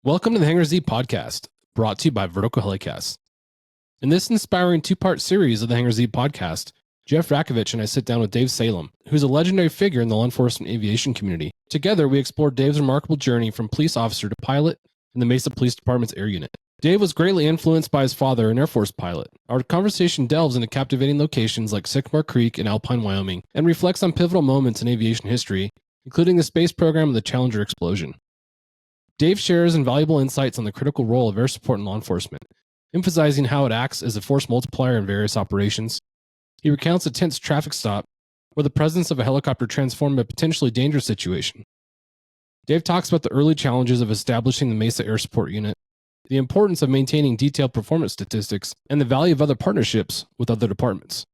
Welcome to the Hangar Z podcast, brought to you by Vertical Helicast. In this inspiring two-part series of the Hangar Z podcast, Jeff Ratkovich and I sit down with Dave Salem, who's a legendary figure in the law enforcement aviation community. Together, we explore Dave's remarkable journey from police officer to pilot in the Mesa Police Department's air unit. Dave was greatly influenced by his father, an Air Force pilot. Our conversation delves into captivating locations like Sycamore Creek and Alpine, Wyoming, and reflects on pivotal moments in aviation history, including the space program and the Challenger explosion. Dave shares invaluable insights on the critical role of air support in law enforcement, emphasizing how it acts as a force multiplier in various operations. He recounts a tense traffic stop where the presence of a helicopter transformed a potentially dangerous situation. Dave talks about the early challenges of establishing the Mesa Air Support Unit, the importance of maintaining detailed performance statistics, and the value of other partnerships with other departments.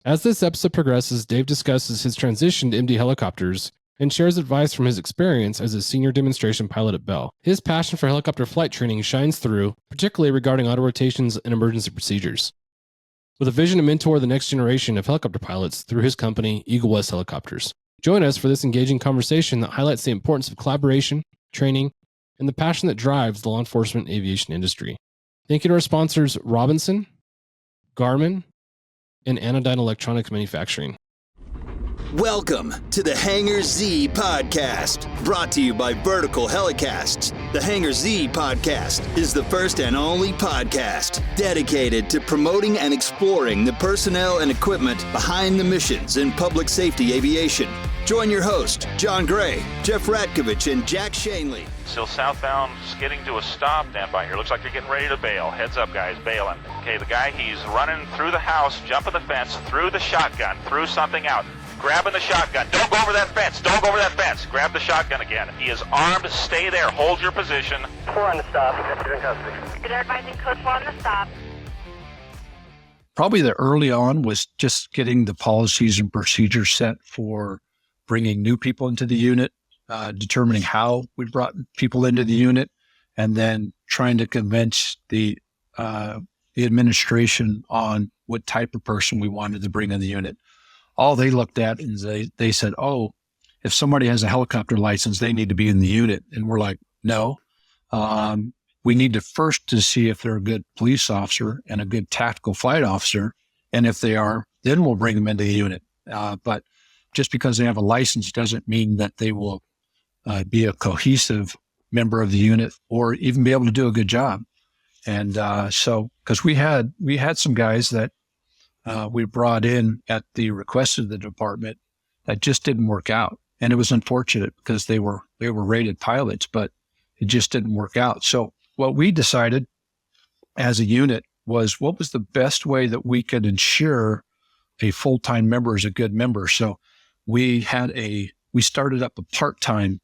As this episode progresses, Dave discusses his transition to MD helicopters and shares advice from his experience as a senior demonstration pilot at Bell. His passion for helicopter flight training shines through, particularly regarding auto rotations and emergency procedures. With a vision to mentor the next generation of helicopter pilots through his company, Eagle West Helicopters. Join us for this engaging conversation that highlights the importance of collaboration, training, and the passion that drives the law enforcement aviation industry. Thank you to our sponsors, Robinson, Garmin, and Anodyne Electronics Manufacturing. Welcome to the Hangar Z podcast, brought to you by Vertical Helicasts. The Hangar Z podcast is the first and only podcast dedicated to promoting and exploring the personnel and equipment behind the missions in public safety aviation. Join your host, John Gray, Jeff Ratkovich, and Jack Shanley. Still southbound, skidding to a stop. Stand by here. Looks like they're getting ready to bail. Heads up, guys, bailing. Okay, the guy, he's running through the house, jumping the fence, threw the shotgun, threw something out. Grabbing the shotgun. Don't go over that fence. Don't go over that fence. Grab the shotgun again. He is armed. Stay there. Hold your position. 4 on the stop. You're in custody. Good advising code 4 on the stop. Probably the early on was just getting the policies and procedures set for bringing new people into the unit, determining how we brought people into the unit, and then trying to convince the administration on what type of person we wanted to bring in the unit. All they looked at is they said, oh, if somebody has a helicopter license, they need to be in the unit. And we're like, no, we need to first to see if they're a good police officer and a good tactical flight officer. And if they are, then we'll bring them into the unit. But just because they have a license doesn't mean that they will be a cohesive member of the unit or even be able to do a good job. And so, because we had some guys that we brought in at the request of the department that just didn't work out. And it was unfortunate because they were rated pilots, but it just didn't work out. So what we decided as a unit was what was the best way that we could ensure a full-time member is a good member. So we started up a part-time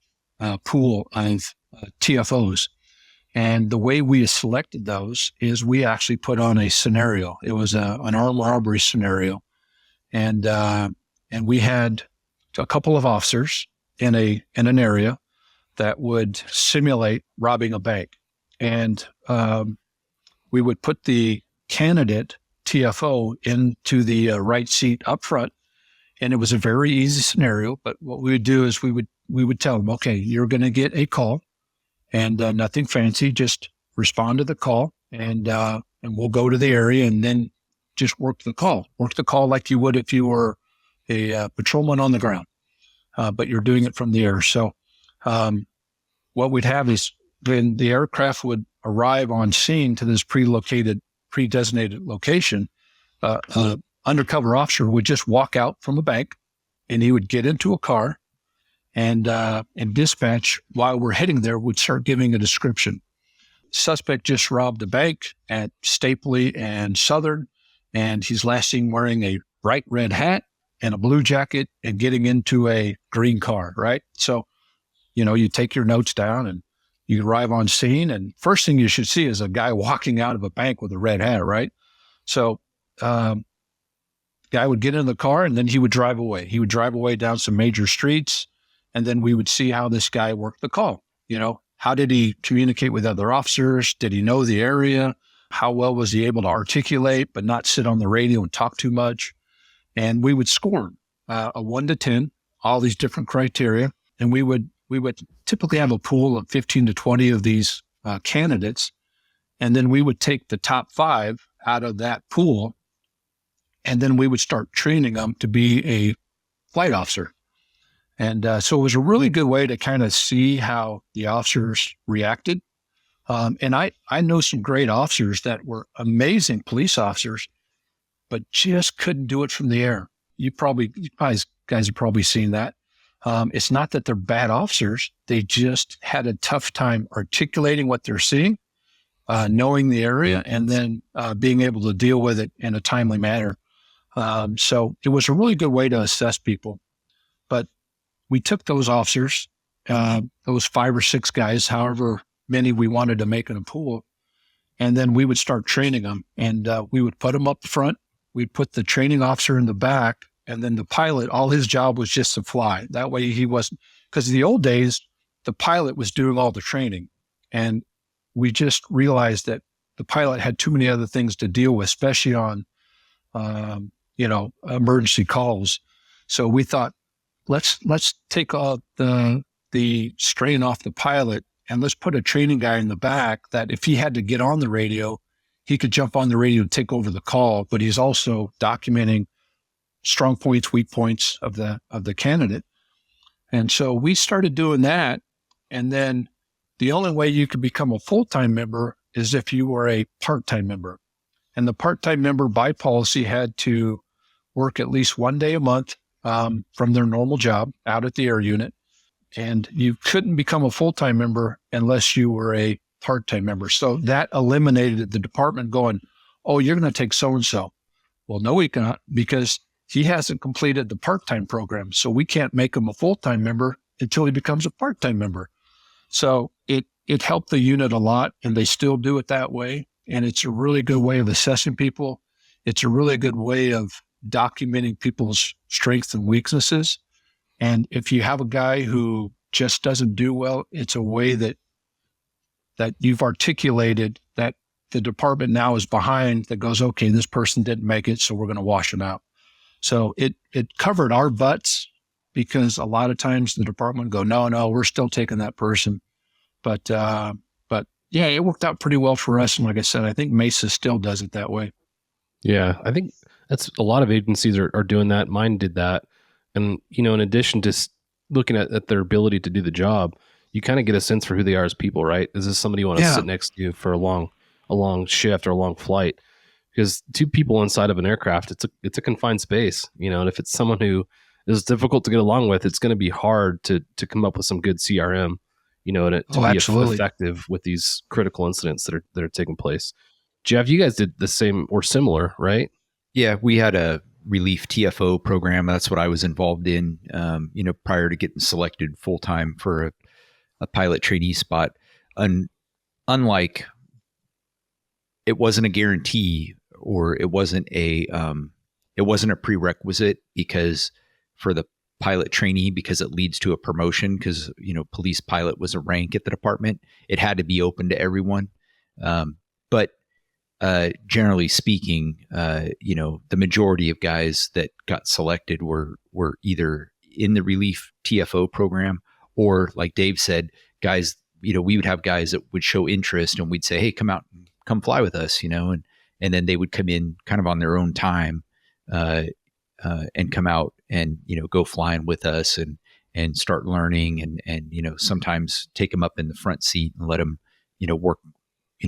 pool of TFOs. And the way we selected those is we actually put on a scenario. It was an armed robbery scenario. And we had a couple of officers in an area that would simulate robbing a bank. And we would put the candidate TFO into the right seat up front. And it was a very easy scenario. But what we would do is we would tell them, okay, you're going to get a call. And nothing fancy, just respond to the call, and we'll go to the area and then just work the call. Work the call like you would if you were a patrolman on the ground, but you're doing it from the air. So what we'd have is when the aircraft would arrive on scene to this pre-designated location, undercover officer would just walk out from a bank, and he would get into a car. And dispatch, while we're heading there, would start giving a description. Suspect just robbed a bank at Stapley and Southern, and he's last seen wearing a bright red hat and a blue jacket and getting into a green car, right? So, you take your notes down and you arrive on scene, and first thing you should see is a guy walking out of a bank with a red hat, right? So, guy would get in the car and then he would drive away. He would drive away down some major streets. And then we would see how this guy worked the call. How did he communicate with other officers? Did he know the area? How well was he able to articulate, but not sit on the radio and talk too much? And we would score him, a 1 to 10, all these different criteria. And we would typically have a pool of 15 to 20 of these candidates. And then we would take the top 5 out of that pool, and then we would start training them to be a flight officer. And so it was a really good way to kind of see how the officers reacted. And I know some great officers that were amazing police officers, but just couldn't do it from the air. You guys have probably seen that. It's not that they're bad officers. They just had a tough time articulating what they're seeing, knowing the area, and then being able to deal with it in a timely manner. So it was a really good way to assess people. But we took those officers, those 5 or 6 guys, however many we wanted to make in a pool, and then we would start training them. And we would put them up front. We'd put the training officer in the back, and then the pilot, all his job was just to fly. That way he wasn't, because in the old days, the pilot was doing all the training. And we just realized that the pilot had too many other things to deal with, especially on, emergency calls. So we thought, let's take the strain off the pilot, and let's put a training guy in the back that if he had to get on the radio, he could jump on the radio and take over the call, but he's also documenting strong points, weak points of the candidate. And so we started doing that. And then the only way you could become a full-time member is if you were a part-time member. And the part-time member by policy had to work at least 1 day a month from their normal job out at the air unit. And you couldn't become a full-time member unless you were a part-time member. So that eliminated the department going, oh, you're going to take so-and-so. Well, no, we cannot, because he hasn't completed the part-time program. So we can't make him a full-time member until he becomes a part-time member. So it helped the unit a lot, and they still do it that way. And it's a really good way of assessing people. It's a really good way of documenting people's strengths and weaknesses. And if you have a guy who just doesn't do well, it's a way that you've articulated that the department now is behind, that goes, okay, this person didn't make it, so we're going to wash them out. So it covered our butts, because a lot of times the department would go, no, we're still taking that person. But yeah, it worked out pretty well for us. And like I said, I think Mesa still does it that way. Yeah, I think that's a lot of agencies are doing that. Mine did that. And, in addition to looking at their ability to do the job, you kind of get a sense for who they are as people, right? Is this somebody you want to sit next to you for a long shift or a long flight? Because 2 people inside of an aircraft, it's a confined space, and if it's someone who is difficult to get along with, it's going to be hard to come up with some good CRM, and it to be effective with these critical incidents that are taking place. Jeff, you guys did the same or similar, right? Yeah, we had a relief TFO program. That's what I was involved in, prior to getting selected full-time for a pilot trainee spot. Unlike, it wasn't a guarantee, or it wasn't a prerequisite, because for the pilot trainee, because it leads to a promotion, because, police pilot was a rank at the department, it had to be open to everyone. But generally speaking, the majority of guys that got selected were either in the relief TFO program, or like Dave said, guys, we would have guys that would show interest, and we'd say, hey, come fly with us, and then they would come in kind of on their own time, and come out and, go flying with us and start learning, and sometimes take them up in the front seat and let them,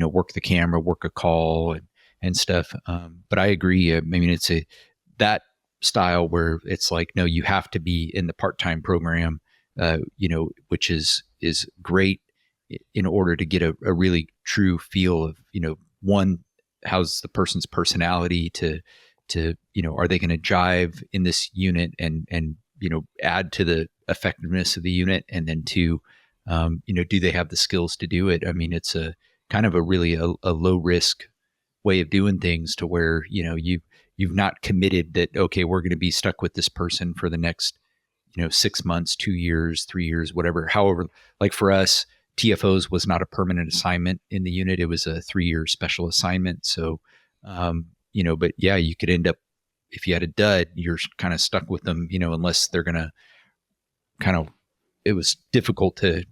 work the camera, work a call and stuff. But I agree. I mean, it's that style where it's like, no, you have to be in the part-time program, which is great in order to get a really true feel of, one, how's the person's personality to, are they going to jive in this unit and, add to the effectiveness of the unit? And then 2, do they have the skills to do it? I mean, it's a kind of a really a low risk way of doing things, to where, you've not committed that, okay, we're going to be stuck with this person for the next, 6 months, 2 years, 3 years, whatever. However, like for us, TFOs was not a permanent assignment in the unit. It was a 3-year special assignment. So, but yeah, you could end up, if you had a dud, you're kind of stuck with them, unless they're going to it was difficult to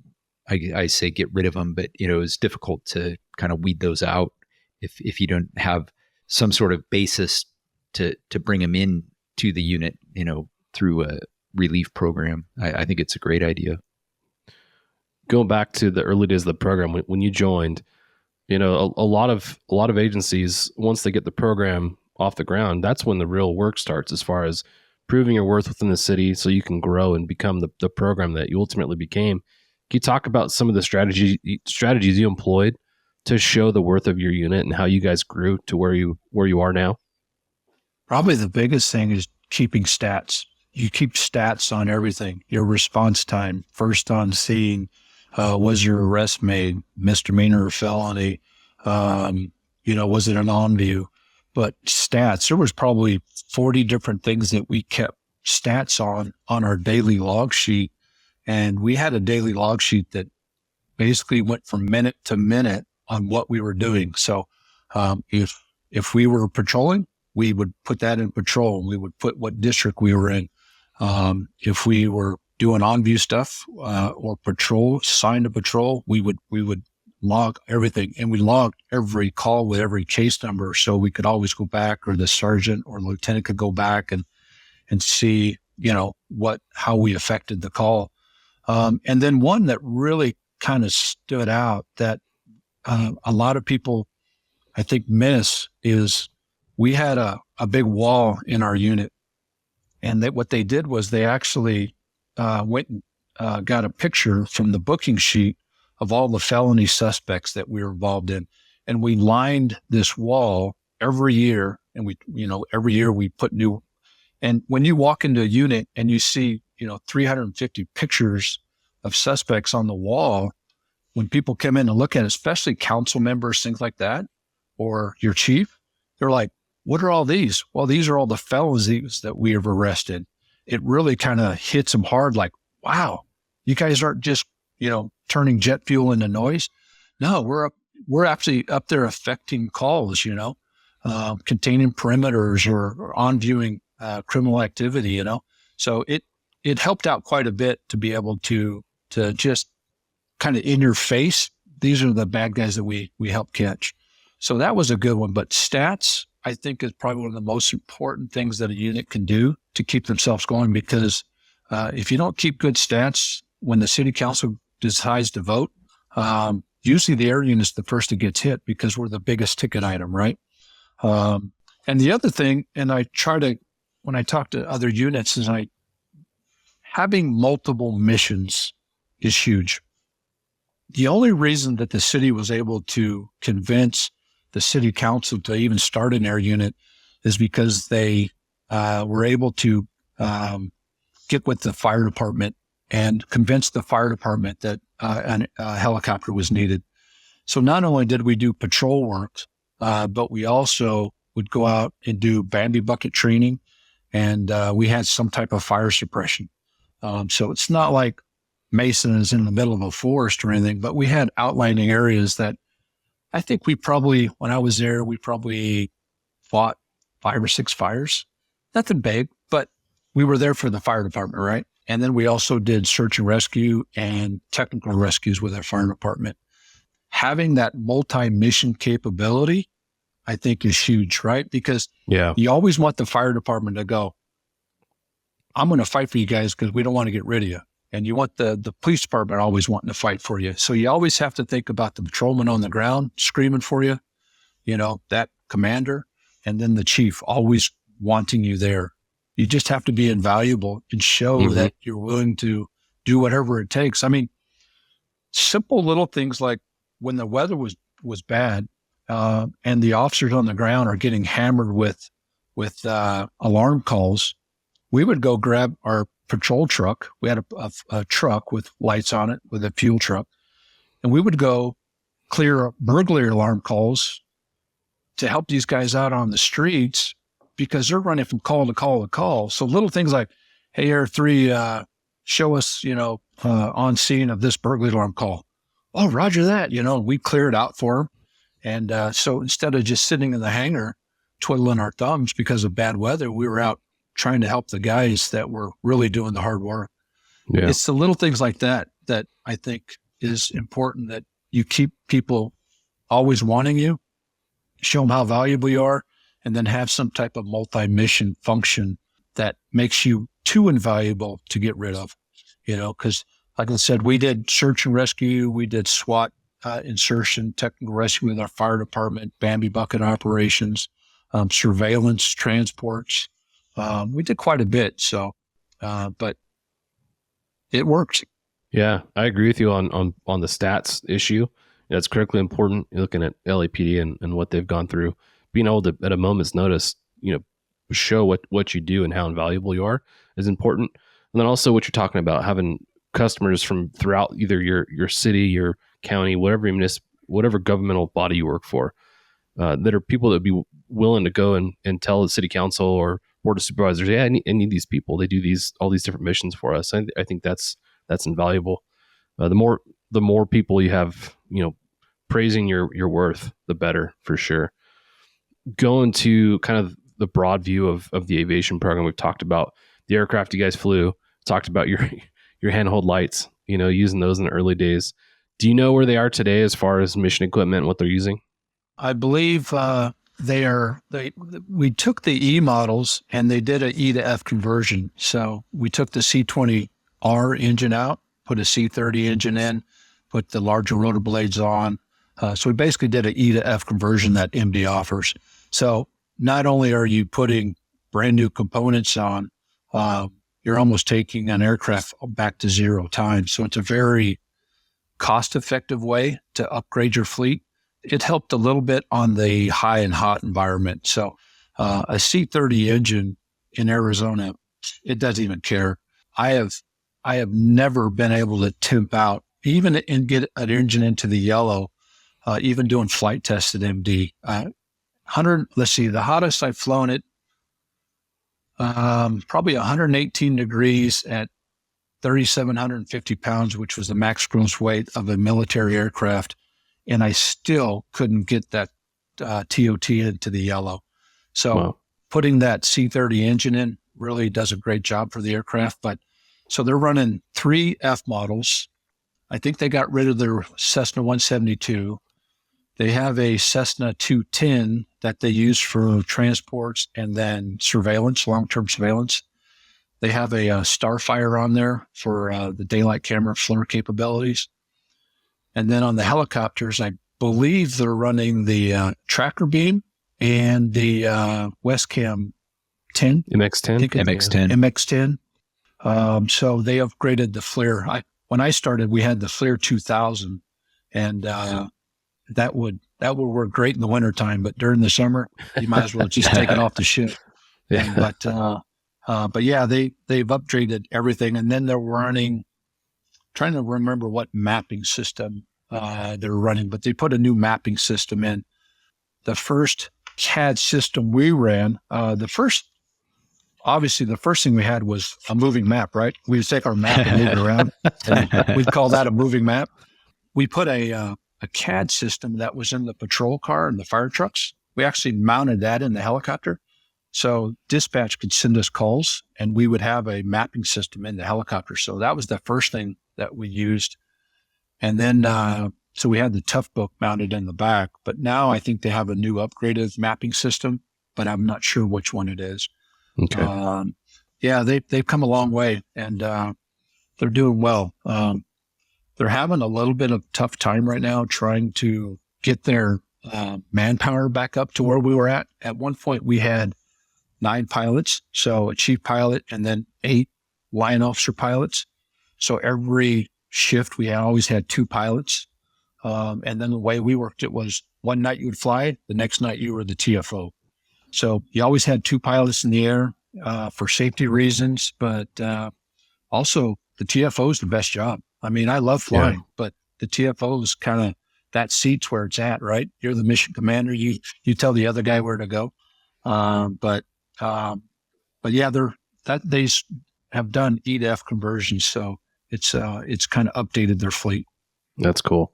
I say get rid of them, but it's difficult to kind of weed those out if you don't have some sort of basis to bring them in to the unit, through a relief program. I think it's a great idea. Going back to the early days of the program, when you joined, a lot of agencies, once they get the program off the ground, that's when the real work starts as far as proving your worth within the city so you can grow and become the program that you ultimately became. Can you talk about some of the strategies you employed to show the worth of your unit and how you guys grew to where you are now? Probably the biggest thing is keeping stats. You keep stats on everything. Your response time, first on scene, was your arrest made, misdemeanor or felony, was it an on view? But stats, there was probably 40 different things that we kept stats on our daily log sheet. And we had a daily log sheet that basically went from minute to minute on what we were doing. So if we were patrolling, we would put that in patrol. We would put what district we were in. If we were doing on-view stuff or patrol, signed to patrol, we would log everything. And we logged every call with every case number, so we could always go back, or the sergeant or lieutenant could go back and see, how we affected the call. And then one that really kind of stood out that a lot of people, I think, miss is we had a big wall in our unit. And what they did was they actually went and got a picture from the booking sheet of all the felony suspects that we were involved in. And we lined this wall every year. And every year we put new. And when you walk into a unit and you see, 350 pictures of suspects on the wall, when people come in and look at it, especially council members, things like that, or your chief, they're like, what are all these? Well, these are all the felonies that we have arrested. It really kind of hits them hard, like, wow, you guys aren't just, turning jet fuel into noise. No, we're actually up there affecting calls, containing perimeters or on viewing criminal activity, So it helped out quite a bit to be able to just kind of in your face, these are the bad guys that we help catch. So that was a good one. But stats, I think, is probably one of the most important things that a unit can do to keep themselves going, because if you don't keep good stats, when the city council decides to vote, usually the air unit's the first that gets hit because we're the biggest ticket item, right? And the other thing, and I try to, when I talk to other units, is having multiple missions is huge. The only reason that the city was able to convince the city council to even start an air unit is because they were able to get with the fire department and convince the fire department that a helicopter was needed. So not only did we do patrol work, but we also would go out and do Bambi bucket training, and we had some type of fire suppression. So it's not like Mesa is in the middle of a forest or anything, but we had outlining areas that I think when I was there, we probably fought 5 or 6 fires. Nothing big, but we were there for the fire department, right? And then we also did search and rescue and technical rescues with our fire department. Having that multi-mission capability, I think, is huge, right? Because you always want the fire department to go, I'm going to fight for you guys because we don't want to get rid of you. And you want the police department always wanting to fight for you. So you always have to think about the patrolman on the ground screaming for you, that commander, and then the chief always wanting you there. You just have to be invaluable and show that you're willing to do whatever it takes. I mean, simple little things like when the weather was bad and the officers on the ground are getting hammered with alarm calls, we would go grab our patrol truck. We had a truck with lights on it, with a fuel truck, and we would go clear burglary alarm calls to help these guys out on the streets because they're running from call to call to call. So little things like, hey, Air 3, show us, on scene of this burglary alarm call. Oh, roger that, we clear it out for them. And so instead of just sitting in the hangar twiddling our thumbs because of bad weather, we were out trying to help the guys that were really doing the hard work. Yeah. It's the little things like that I think is important, that you keep people always wanting you, show them how valuable you are, and then have some type of multi-mission function that makes you too invaluable to get rid of, because like I said, we did search and rescue, we did SWAT insertion, technical rescue with our fire department, Bambi bucket operations, surveillance, transports. We did quite a bit. So, but it worked. Yeah, I agree with you on the stats issue. That's critically important. You're looking at LAPD and what they've gone through, being able to, at a moment's notice, show what you do and how invaluable you are is important. And then also what you're talking about, having customers from throughout either your city, your county, whatever governmental body you work for, that are people that would be willing to go and tell the city council or board of supervisors, yeah, I need these people. They do all these different missions for us. I think that's invaluable. The more people you have, praising your worth, the better, for sure. Going to kind of the broad view of the aviation program, we've talked about the aircraft you guys flew, talked about your handheld lights, using those in the early days. Do you know where they are today as far as mission equipment and what they're using? I believe we took the E models and they did an E to F conversion. So we took the C20R engine out, put a C30 engine in, put the larger rotor blades on. So we basically did an E to F conversion that MD offers. So not only are you putting brand new components on, you're almost taking an aircraft back to zero time. So it's a very cost-effective way to upgrade your fleet. It helped a little bit on the high and hot environment. So a C30 engine in Arizona, it doesn't even care. I have never been able to temp out, even and get an engine into the yellow, even doing flight tests at MD. The hottest I've flown it, probably 118 degrees at 3,750 pounds, which was the max gross weight of a military aircraft. And I still couldn't get that TOT into the yellow. So Putting that C30 engine in really does a great job for the aircraft. But so they're running 3 F models. I think they got rid of their Cessna 172. They have a Cessna 210 that they use for transports and then surveillance, long-term surveillance. They have a Starfire on there for the daylight camera FLIR capabilities. And then on the helicopters, I believe they're running the Tracker Beam and the Westcam 10. MX-10? MX-10. So they upgraded the FLIR. When I started, we had the FLIR 2000, and that would work great in the wintertime, but during the summer, you might as well just take it off the ship. Yeah. But yeah, they've upgraded everything, and then they're running. Trying to remember what mapping system they're running, but they put a new mapping system in. The first CAD system we ran, the first thing we had was a moving map, right? We would take our map and move it around, and we'd call that a moving map. We put a CAD system that was in the patrol car and the fire trucks. We actually mounted that in the helicopter. So dispatch could send us calls and we would have a mapping system in the helicopter. So that was the first thing that we used. And then, so we had the Tough Book mounted in the back, but now I think they have a new upgraded mapping system, but I'm not sure which one it is. Okay. Yeah, they've come a long way and they're doing well. They're having a little bit of tough time right now trying to get their manpower back up to where we were at. At one point, we had 9 pilots, so a chief pilot and then 8 line officer pilots. So every shift, we always had 2 pilots. And then the way we worked it was one night you would fly, the next night you were the TFO. So you always had 2 pilots in the air for safety reasons, but also the TFO is the best job. I mean, I love flying, but the TFO is kind of that seat's where it's at, right? You're the mission commander. You tell the other guy where to go. But yeah, they have done E to F conversions, so it's kind of updated their fleet. That's cool.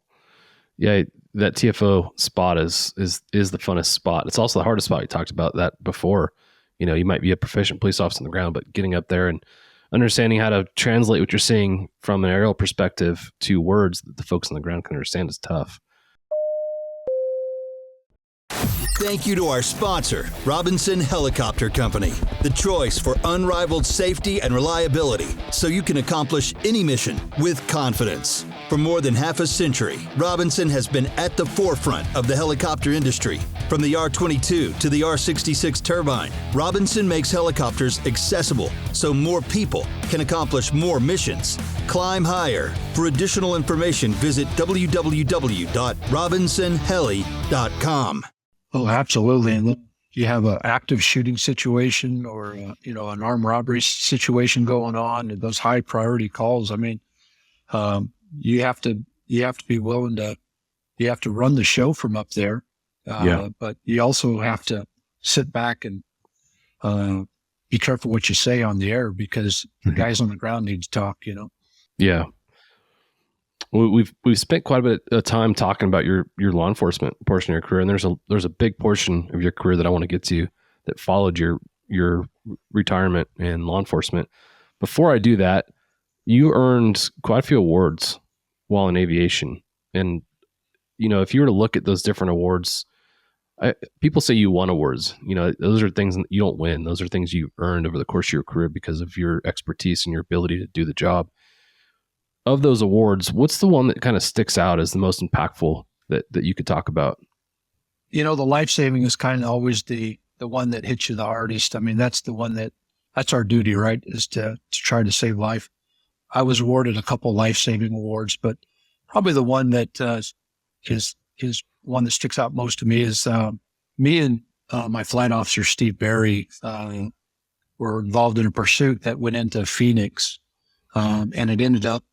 Yeah, that TFO spot is the funnest spot. It's also the hardest spot. We talked about that before. You might be a proficient police officer on the ground, but getting up there and understanding how to translate what you're seeing from an aerial perspective to words that the folks on the ground can understand is tough. Thank you to our sponsor, Robinson Helicopter Company, the choice for unrivaled safety and reliability so you can accomplish any mission with confidence. For more than half a century, Robinson has been at the forefront of the helicopter industry. From the R-22 to the R-66 turbine, Robinson makes helicopters accessible so more people can accomplish more missions. Climb higher. For additional information, visit www.robinsonheli.com. Oh, absolutely. And you have an active shooting situation or, an armed robbery situation going on and those high priority calls. I mean, you have to be willing to, you have to run the show from up there. But you also have to sit back and be careful what you say on the air because the guys on the ground need to talk, Yeah. We've spent quite a bit of time talking about your law enforcement portion of your career, and there's a big portion of your career that I want to get to that followed your retirement in law enforcement. Before I do that, you earned quite a few awards while in aviation, and if you were to look at those different awards, people say you won awards. Those are things that you don't win; those are things you earned over the course of your career because of your expertise and your ability to do the job. Of those awards, what's the one that kind of sticks out as the most impactful that you could talk about? The life-saving is kind of always the one that hits you the hardest. I mean, that's the one that's our duty, right? Is to try to save life. I was awarded a couple life-saving awards, but probably the one that is one that sticks out most to me is me and my flight officer, Steve Berry, were involved in a pursuit that went into Phoenix, and it ended up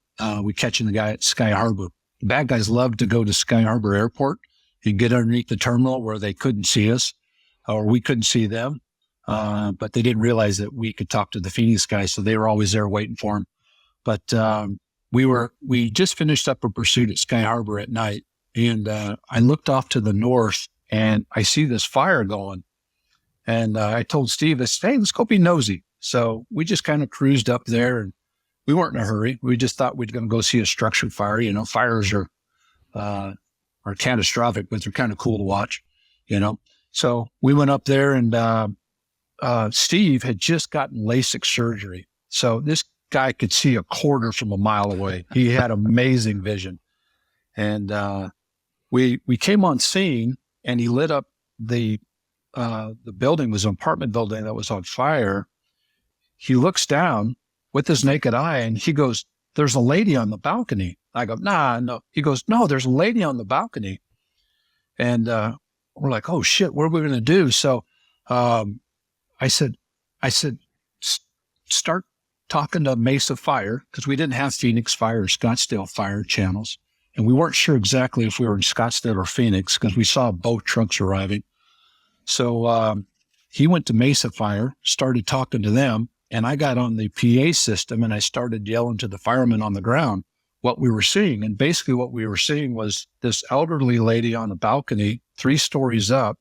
we catching the guy at Sky Harbor. The bad guys loved to go to Sky Harbor Airport and get underneath the terminal where they couldn't see us or we couldn't see them. But they didn't realize that we could talk to the Phoenix guys. So they were always there waiting for him. But we just finished up a pursuit at Sky Harbor at night. And I looked off to the north and I see this fire going. And I told Steve, I said, hey, let's go be nosy. So we just kind of cruised up there and we weren't in a hurry. We just thought we'd going to go see a structured fire. Fires are catastrophic, but they're kind of cool to watch, So we went up there and Steve had just gotten LASIK surgery. So this guy could see a quarter from a mile away. He had amazing vision. And we came on scene and he lit up the building. It was an apartment building that was on fire. He looks down with his naked eye and he goes, there's a lady on the balcony. I go, nah, no. He goes, no, there's a lady on the balcony. And we're like, oh shit, what are we going to do? So I said, start talking to Mesa Fire, because we didn't have Phoenix Fire or Scottsdale Fire channels. And we weren't sure exactly if we were in Scottsdale or Phoenix because we saw both trucks arriving. So he went to Mesa Fire, started talking to them. And I got on the PA system and I started yelling to the firemen on the ground what we were seeing. And basically what we were seeing was this elderly lady on a balcony, 3 stories up,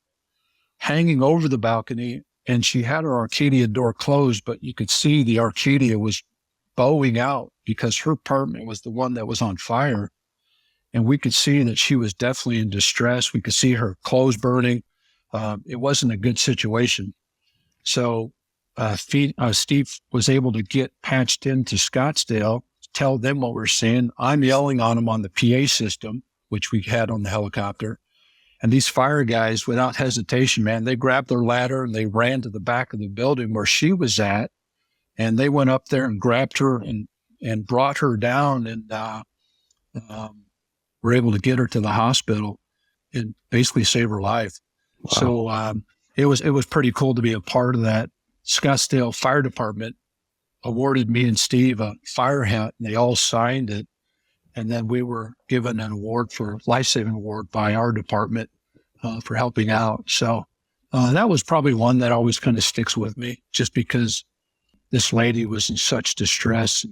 hanging over the balcony. And she had her Arcadia door closed, but you could see the Arcadia was bowing out because her apartment was the one that was on fire. And we could see that she was definitely in distress. We could see her clothes burning. It wasn't a good situation. So Steve was able to get patched into Scottsdale, tell them what we're seeing. I'm yelling on him on the PA system, which we had on the helicopter. And these fire guys, without hesitation, man, they grabbed their ladder and they ran to the back of the building where she was at. And they went up there and grabbed her and brought her down and were able to get her to the hospital and basically save her life. Wow. So it was pretty cool to be a part of that. Scottsdale Fire Department awarded me and Steve a fire hat, and they all signed it. And then we were given an award for life-saving award by our department for helping out. So that was probably one that always kind of sticks with me, just because this lady was in such distress.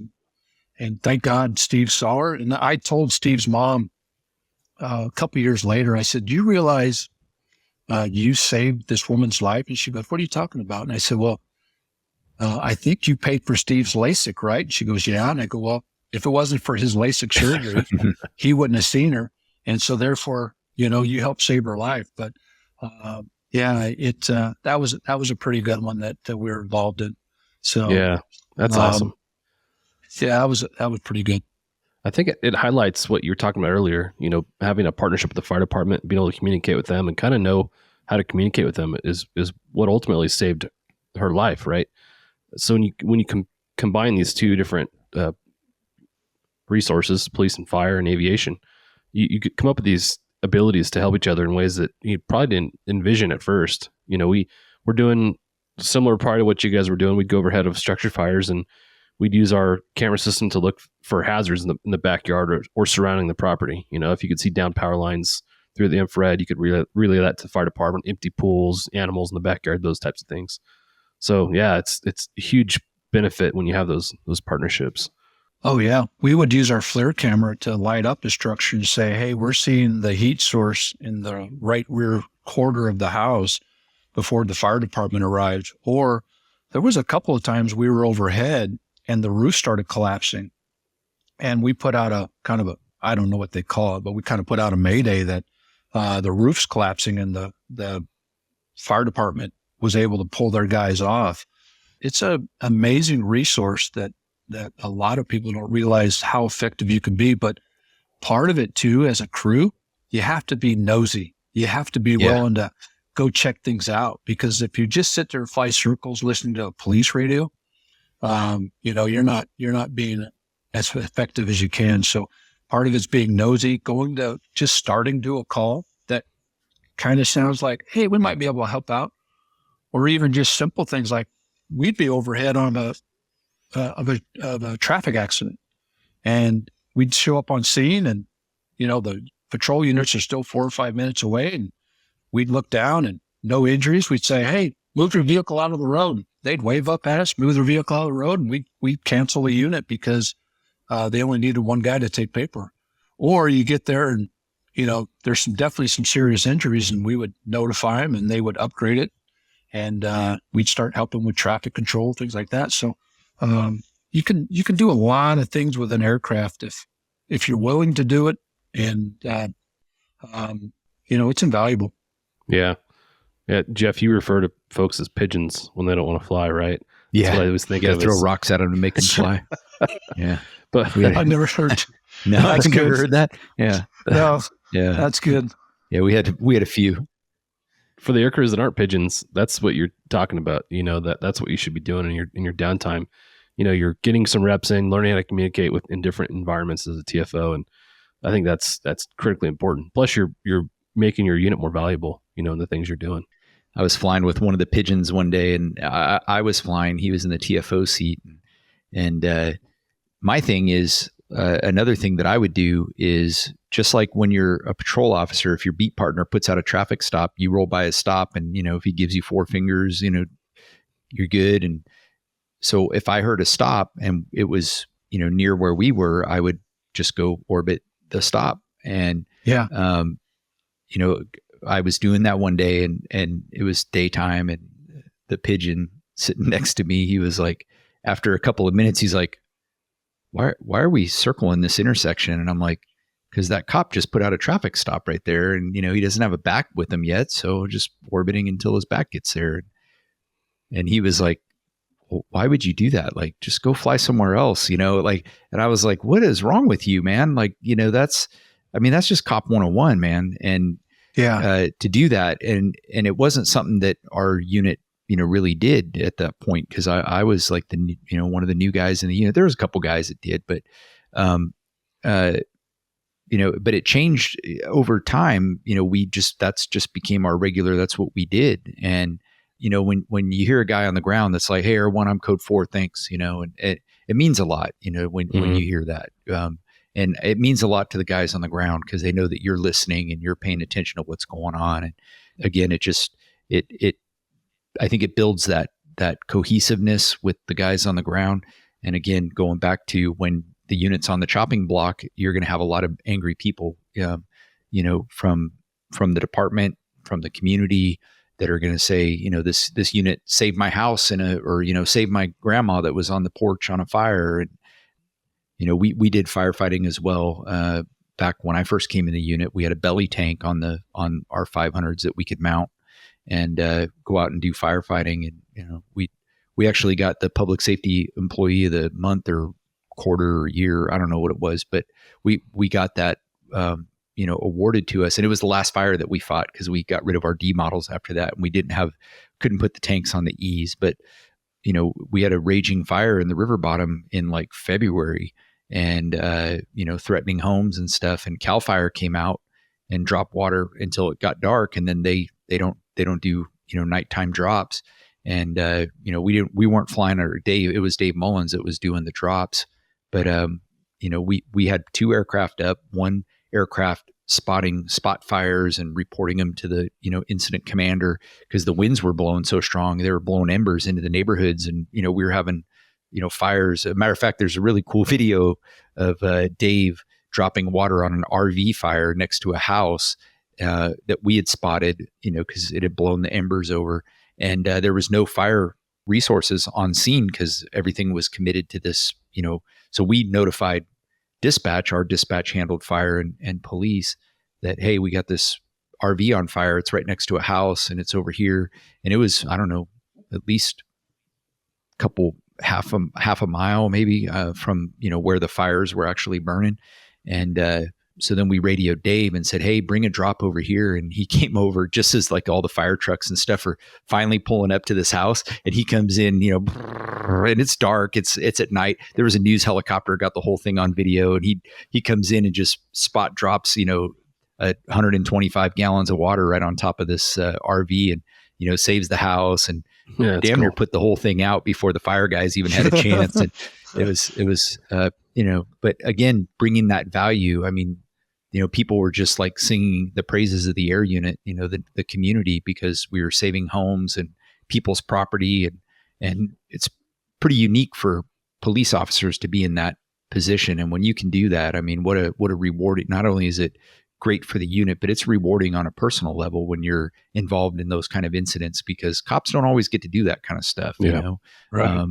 And thank God Steve saw her. And I told Steve's mom a couple years later, I said, do you realize you saved this woman's life? And she goes, what are you talking about? And I said, well, I think you paid for Steve's LASIK, right? And she goes, yeah. And I go, well, if it wasn't for his LASIK surgery, he wouldn't have seen her. And so therefore, you helped save her life. But, that was a pretty good one that we were involved in. So Yeah, that's awesome. Yeah, that was pretty good. I think it highlights what you were talking about earlier, having a partnership with the fire department, being able to communicate with them and kind of know how to communicate with them is what ultimately saved her life, right? So when you combine these two different resources, police and fire and aviation, you could come up with these abilities to help each other in ways that you probably didn't envision at first. We're doing similar part of what you guys were doing. We'd go overhead of structure fires and we'd use our camera system to look for hazards in the backyard or surrounding the property. If you could see down power lines through the infrared, you could relay that to the fire department, empty pools, animals in the backyard, those types of things. So yeah, it's a huge benefit when you have those partnerships. Oh yeah. We would use our FLIR camera to light up the structure and say, hey, we're seeing the heat source in the right rear quarter of the house before the fire department arrived. Or there was a couple of times we were overhead and the roof started collapsing. And we put out a kind of I don't know what they call it, but we kind of put out a mayday that the roof's collapsing and the fire department was able to pull their guys off. It's an amazing resource that a lot of people don't realize how effective you can be. But part of it too, as a crew, you have to be nosy. You have to be willing to go check things out, because if you just sit there and fly circles listening to a police radio, you're not being as effective as you can. So part of it's being nosy, just starting to a call that kind of sounds like, hey, we might be able to help out. Or even just simple things like we'd be overhead on a traffic accident, and we'd show up on scene, and the patrol units are still 4 or 5 minutes away, and we'd look down and no injuries. We'd say, hey, move your vehicle out of the road. They'd wave up at us, move their vehicle out of the road, and we'd cancel the unit because they only needed one guy to take paper. Or you get there and there's definitely some serious injuries, and we would notify them and they would upgrade it. And we'd start helping with traffic control, things like that. So you can do a lot of things with an aircraft if you're willing to do it, and it's invaluable. Yeah. Jeff, you refer to folks as pigeons when they don't want to fly, right? Yeah, that's what I was thinking. You throw rocks at them to make them fly. Yeah, but I never heard. No, I've never heard that. Yeah, no, yeah, that's good. Yeah, we had a few. For the air crews that aren't pigeons, that's what you're talking about. That's what you should be doing in your downtime. You're getting some reps in, learning how to communicate in different environments as a TFO, and I think that's critically important. Plus, you're making your unit more valuable. In the things you're doing. I was flying with one of the pigeons one day, and I was flying. He was in the TFO seat, and my thing is another thing that I would do is just like when you're a patrol officer, if your beat partner puts out a traffic stop, you roll by a stop, and if he gives you 4 fingers, you're good. And so if I heard a stop and it was near where we were, I would just go orbit the stop. And I was doing that one day, and it was daytime, and the pigeon sitting next to me, he was like, after a couple of minutes, he's like, why are we circling this intersection? And I'm like, because that cop just put out a traffic stop right there, and he doesn't have a back with him yet, so just orbiting until his back gets there. And he was like, well, why would you do that? Like, just go fly somewhere else, and I was like, what is wrong with you, man? Like, that's just cop 101, man. And to do that, and it wasn't something that our unit really did at that point, because I was like the one of the new guys in the unit. There was a couple guys that did, but but it changed over time. That's just became our regular. That's what we did. And when you hear a guy on the ground that's like, hey, Air One, I'm code 4, thanks. And it means a lot. When you hear that. And it means a lot to the guys on the ground, because they know that you're listening and you're paying attention to what's going on. And again, I think it builds that cohesiveness with the guys on the ground. And again, going back to when the unit's on the chopping block, you're going to have a lot of angry people, from the department, from the community, that are going to say, this unit saved my house or saved my grandma that was on the porch on a fire. And, we did firefighting as well. Back when I first came in the unit, we had a belly tank on our 500s that we could mount and go out and do firefighting. And, we actually got the public safety employee of the month or quarter or year. I don't know what it was, but we got that, awarded to us. And it was the last fire that we fought because we got rid of our D models after that. And we couldn't put the tanks on the E's, but, we had a raging fire in the river bottom in like February and, threatening homes and stuff. And CAL FIRE came out and dropped water until it got dark. And then they don't do, nighttime drops. And, we weren't flying under Dave. It was Dave Mullins that was doing the drops. But, we had 2 aircraft up, 1 aircraft spotting spot fires and reporting them to the, incident commander because the winds were blowing so strong. They were blowing embers into the neighborhoods and, we were having, fires. As a matter of fact, there's a really cool video of Dave dropping water on an RV fire next to a house that we had spotted, because it had blown the embers over. And there was no fire resources on scene because everything was committed to this, so we notified dispatch. Our dispatch handled fire and police that, hey, we got this RV on fire. It's right next to a house and it's over here. And it was, I don't know, at least half a mile maybe from, where the fires were actually burning. And so then we radioed Dave and said, hey, bring a drop over here. And he came over just as like all the fire trucks and stuff are finally pulling up to this house. And he comes in, and it's dark. It's at night. There was a news helicopter, got the whole thing on video. And he comes in and just spot drops, 125 gallons of water right on top of this RV and, saves the house and damn near put the whole thing out before the fire guys even had a chance. And it was, but again, bringing that value, I mean, people were just like singing the praises of the air unit, the community, because we were saving homes and people's property. And it's pretty unique for police officers to be in that position. And when you can do that, I mean, what a rewarding, not only is it great for the unit, but it's rewarding on a personal level when you're involved in those kind of incidents, because cops don't always get to do that kind of stuff, Right.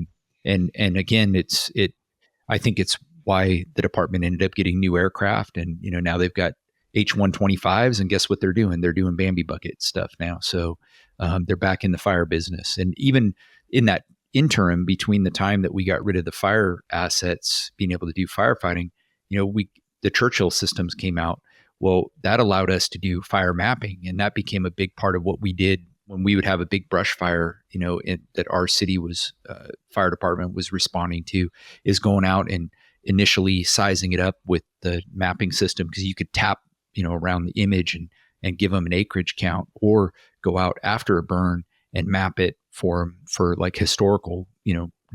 And again, I think it's why the department ended up getting new aircraft, and now they've got H-125s, and guess what they're doing? They're doing Bambi bucket stuff now. So they're back in the fire business. And even in that interim between the time that we got rid of the fire assets, being able to do firefighting, the Churchill systems came out. Well, that allowed us to do fire mapping, and that became a big part of what we did when we would have a big brush fire, that our city was fire department was responding to, is going out and initially sizing it up with the mapping system, because you could tap, around the image and give them an acreage count, or go out after a burn and map it for like historical,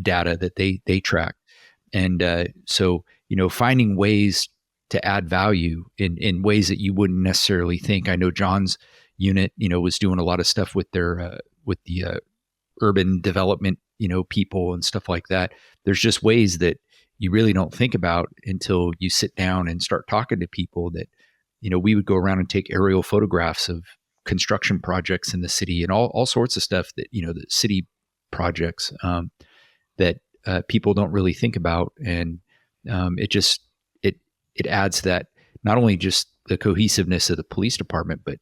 data that they track. And so, finding ways to add value in ways that you wouldn't necessarily think. I know John's unit, was doing a lot of stuff with their with the urban development, people and stuff like that. There's just ways that you really don't think about until you sit down and start talking to people that, we would go around and take aerial photographs of construction projects in the city and all sorts of stuff that, the city projects that people don't really think about. And it adds that, not only just the cohesiveness of the police department, but,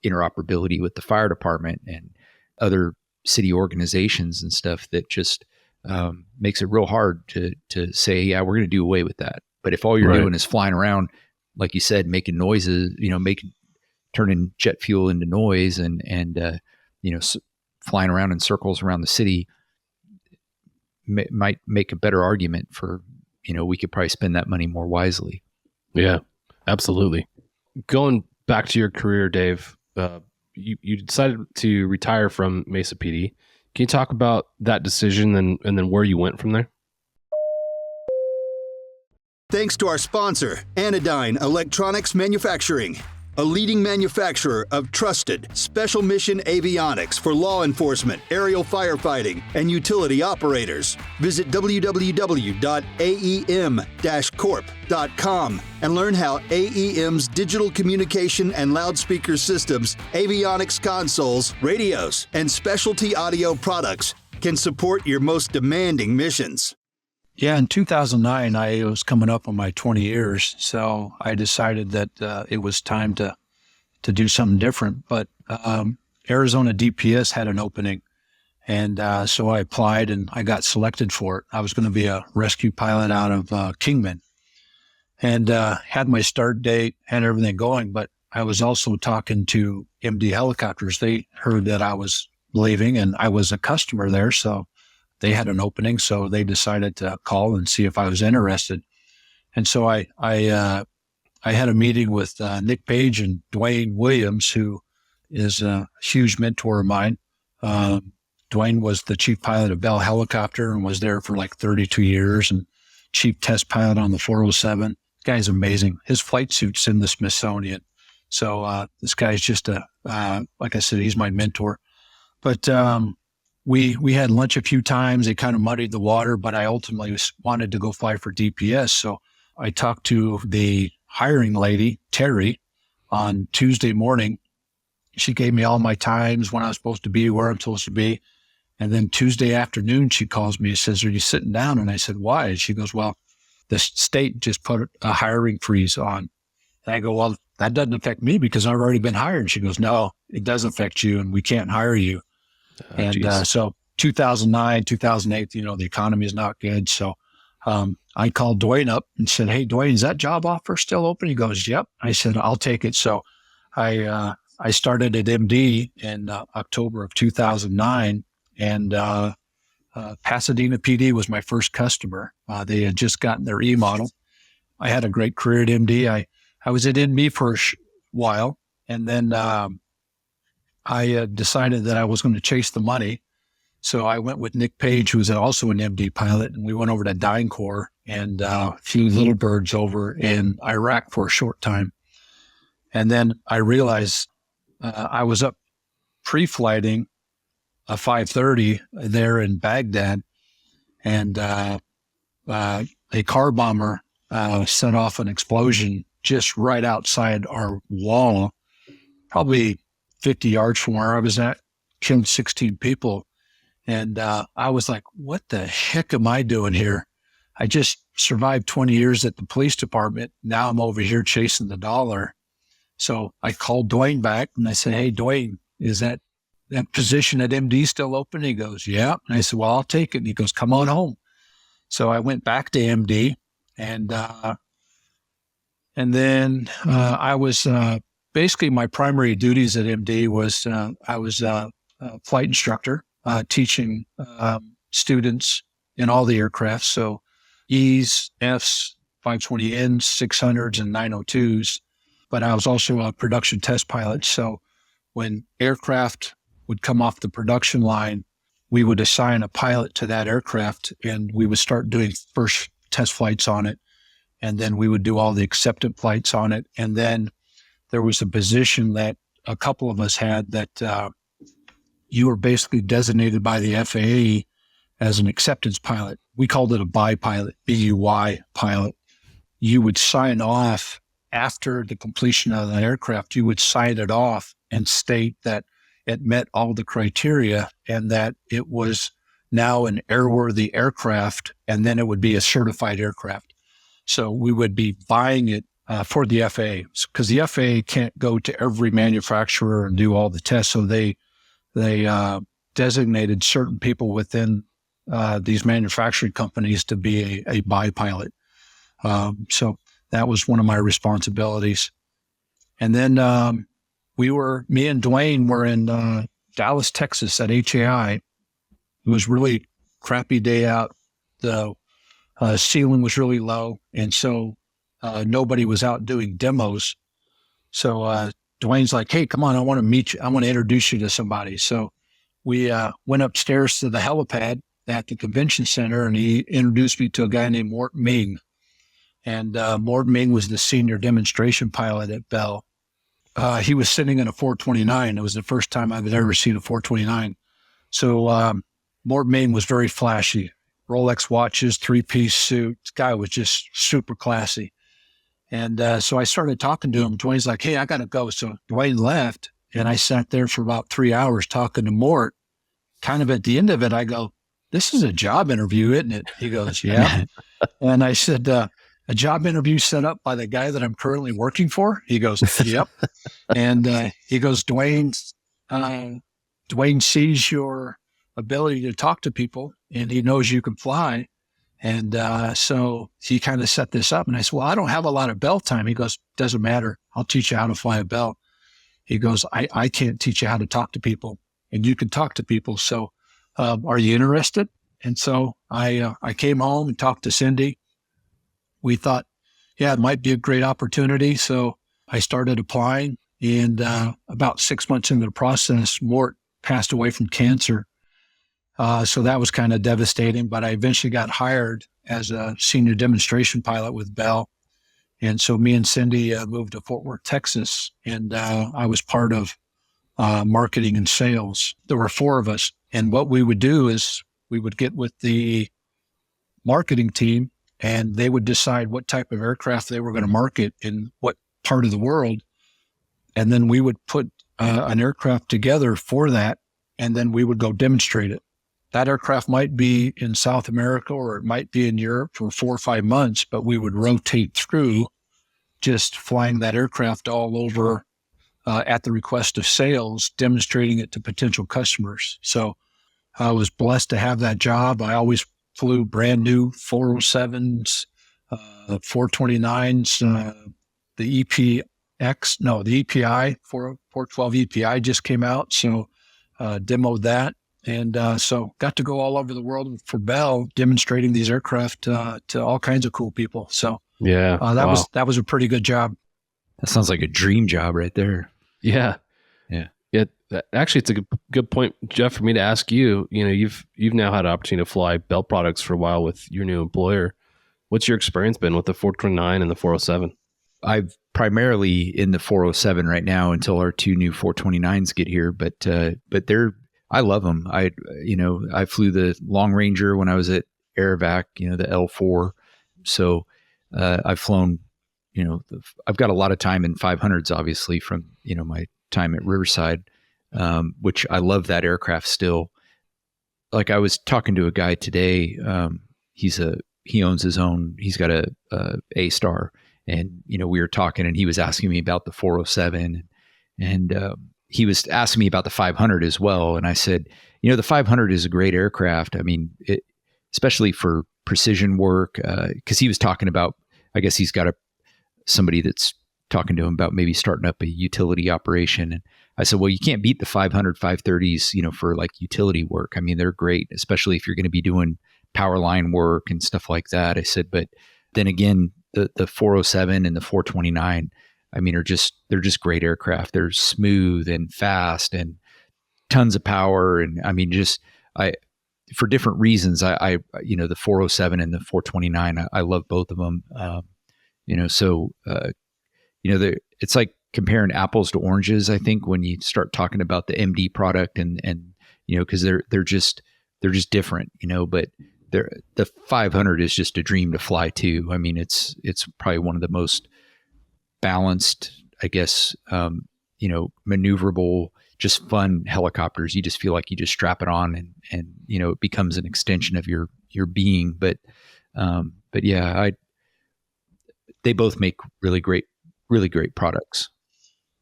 interoperability with the fire department and other city organizations and stuff that just makes it real hard to say, yeah, we're going to do away with that. But if all you're doing is flying around, like you said, making noises, turning jet fuel into noise and flying around in circles around the city, might make a better argument for, we could probably spend that money more wisely. Yeah, absolutely. Going back to your career, Dave, you decided to retire from Mesa PD. Can you talk about that decision and then where you went from there? Thanks to our sponsor, Anodyne Electronics Manufacturing. a leading manufacturer of trusted special mission avionics for law enforcement, aerial firefighting, and utility operators. Visit www.aem-corp.com and learn how AEM's digital communication and loudspeaker systems, avionics consoles, radios, and specialty audio products can support your most demanding missions. Yeah, in 2009, I was coming up on my 20 years, so I decided that it was time to do something different. But Arizona DPS had an opening, and so I applied and I got selected for it. I was going to be a rescue pilot out of Kingman, and had my start date and everything going. But I was also talking to MD Helicopters. They heard that I was leaving, and I was a customer there, so they had an opening, so they decided to call and see if I was interested. And so I had a meeting with Nick Page and Dwayne Williams, who is a huge mentor of mine. Dwayne was the chief pilot of Bell Helicopter and was there for like 32 years and chief test pilot on the 407. The guy's amazing. His flight suit's in the Smithsonian. So this guy's just like I said, he's my mentor. But we had lunch a few times. It kind of muddied the water, but I ultimately wanted to go fly for DPS. So I talked to the hiring lady, Terry, on Tuesday morning. She gave me all my times, when I was supposed to be, where I'm supposed to be. And then Tuesday afternoon, she calls me and says, "Are you sitting down?" And I said, "Why?" And she goes, "Well, the state just put a hiring freeze on." And I go, "Well, that doesn't affect me because I've already been hired." And she goes, "No, it does affect you and we can't hire you." So 2009, 2008, the economy is not good. So I called Dwayne up and said, "Hey, Dwayne, is that job offer still open?" He goes, "Yep." I said, "I'll take it." So I started at MD in October of 2009, and Pasadena PD was my first customer. They had just gotten their E-model. I had a great career at MD. I was at MD for a while, and then I decided that I was going to chase the money. So I went with Nick Page, who was also an MD pilot, and we went over to DynCorp and flew Little Birds over in Iraq for a short time. And then I realized I was up pre-flighting a 530 there in Baghdad, and a car bomber set off an explosion just right outside our wall, probably 50 yards from where I was at, killed 16 people. And I was like, what the heck am I doing here? I just survived 20 years at the police department. Now I'm over here chasing the dollar. So I called Dwayne back and I said, "Hey, Dwayne, is that position at MD still open?" He goes, "Yeah." And I said, "Well, I'll take it." And he goes, "Come on home." So I went back to MD, and then I was basically, my primary duties at MD was I was a flight instructor, teaching students in all the aircraft. So E's, F's, 520Ns, 600s, and 902s. But I was also a production test pilot. So when aircraft would come off the production line, we would assign a pilot to that aircraft, and we would start doing first test flights on it. And then we would do all the acceptance flights on it. And then there was a position that a couple of us had that you were basically designated by the FAA as an acceptance pilot. We called it a BUY pilot, BUY pilot. You would sign off after the completion of the aircraft. You would sign it off and state that it met all the criteria and that it was now an airworthy aircraft, and then it would be a certified aircraft. So we would be buying it for the FAA, because the FAA can't go to every manufacturer and do all the tests. So they designated certain people within these manufacturing companies to be a BUY pilot. So that was one of my responsibilities. And then me and Dwayne were in Dallas, Texas at HAI. It was really crappy day out. The ceiling was really low, and so nobody was out doing demos. So Dwayne's like, "Hey, come on, I want to meet you. I want to introduce you to somebody." So we went upstairs to the helipad at the convention center, and he introduced me to a guy named Mort Ming. And Mort Ming was the senior demonstration pilot at Bell. he was sitting in a 429. It was the first time I've ever seen a 429. So Mort Maine was very flashy. Rolex watches, 3-piece suit. This guy was just super classy. And so I started talking to him. Dwayne's like, hey, I got to go. So Dwayne left, and I sat there for about 3 hours talking to Mort. Kind of at the end of it, I go, this is a job interview, isn't it? He goes, yeah. And I said, a job interview set up by the guy that I'm currently working for? He goes, yep. And he goes, Dwayne sees your ability to talk to people, and he knows you can fly. And so he kind of set this up. And I said, well, I don't have a lot of bell time. He goes, doesn't matter. I'll teach you how to fly a bell. He goes, I can't teach you how to talk to people, and you can talk to people. So are you interested? And so I came home and talked to Cindy. We thought, yeah, it might be a great opportunity. So I started applying, and about 6 months into the process, Mort passed away from cancer. So that was kind of devastating, but I eventually got hired as a senior demonstration pilot with Bell. And so me and Cindy moved to Fort Worth, Texas, and I was part of marketing and sales. There were 4 of us. And what we would do is we would get with the marketing team, and they would decide what type of aircraft they were going to market in what part of the world. And then we would put an aircraft together for that, and then we would go demonstrate it. That aircraft might be in South America, or it might be in Europe for 4 or 5 months, but we would rotate through just flying that aircraft all over at the request of sales, demonstrating it to potential customers. So I was blessed to have that job. I always flew brand new 407s, 429s, the EPI, 412 EPI just came out. So demoed that. And so got to go all over the world for Bell, demonstrating these aircraft to all kinds of cool people. So Yeah. that was a pretty good job. That sounds like a dream job right there. Yeah. Yeah. Yeah. Actually, it's a good point, Jeff, for me to ask you. You know, you've now had an opportunity to fly Bell products for a while with your new employer. What's your experience been with the 429 and the 407? I'm primarily in the 407 right now until our 2 new 429s get here, but I love them. I flew the Long Ranger when I was at Aerovac, the L4. So I've flown, I've got a lot of time in 500s, obviously, from, my time at Riverside, which I love that aircraft still. Like I was talking to a guy today. He owns his own, he's got a A-Star, and, we were talking, and he was asking me about the 407, and he was asking me about the 500 as well. And I said, the 500 is a great aircraft. I mean, especially for precision work, because he was talking about, I guess he's got somebody that's talking to him about maybe starting up a utility operation. And I said, well, you can't beat the 500, 530s, for like utility work. I mean, they're great, especially if you're going to be doing power line work and stuff like that. I said, but then again, the 407 and the 429, I mean, they're just great aircraft. They're smooth and fast and tons of power. And I mean, for different reasons, the 407 and the 429, I love both of them. It's like comparing apples to oranges, I think, when you start talking about the MD product and cause they're just different, but the 500 is just a dream to fly too. I mean, it's probably one of the most balanced, I guess, maneuverable, just fun helicopters. You just feel like you just strap it on and it becomes an extension of your being. But yeah, they both make really great products.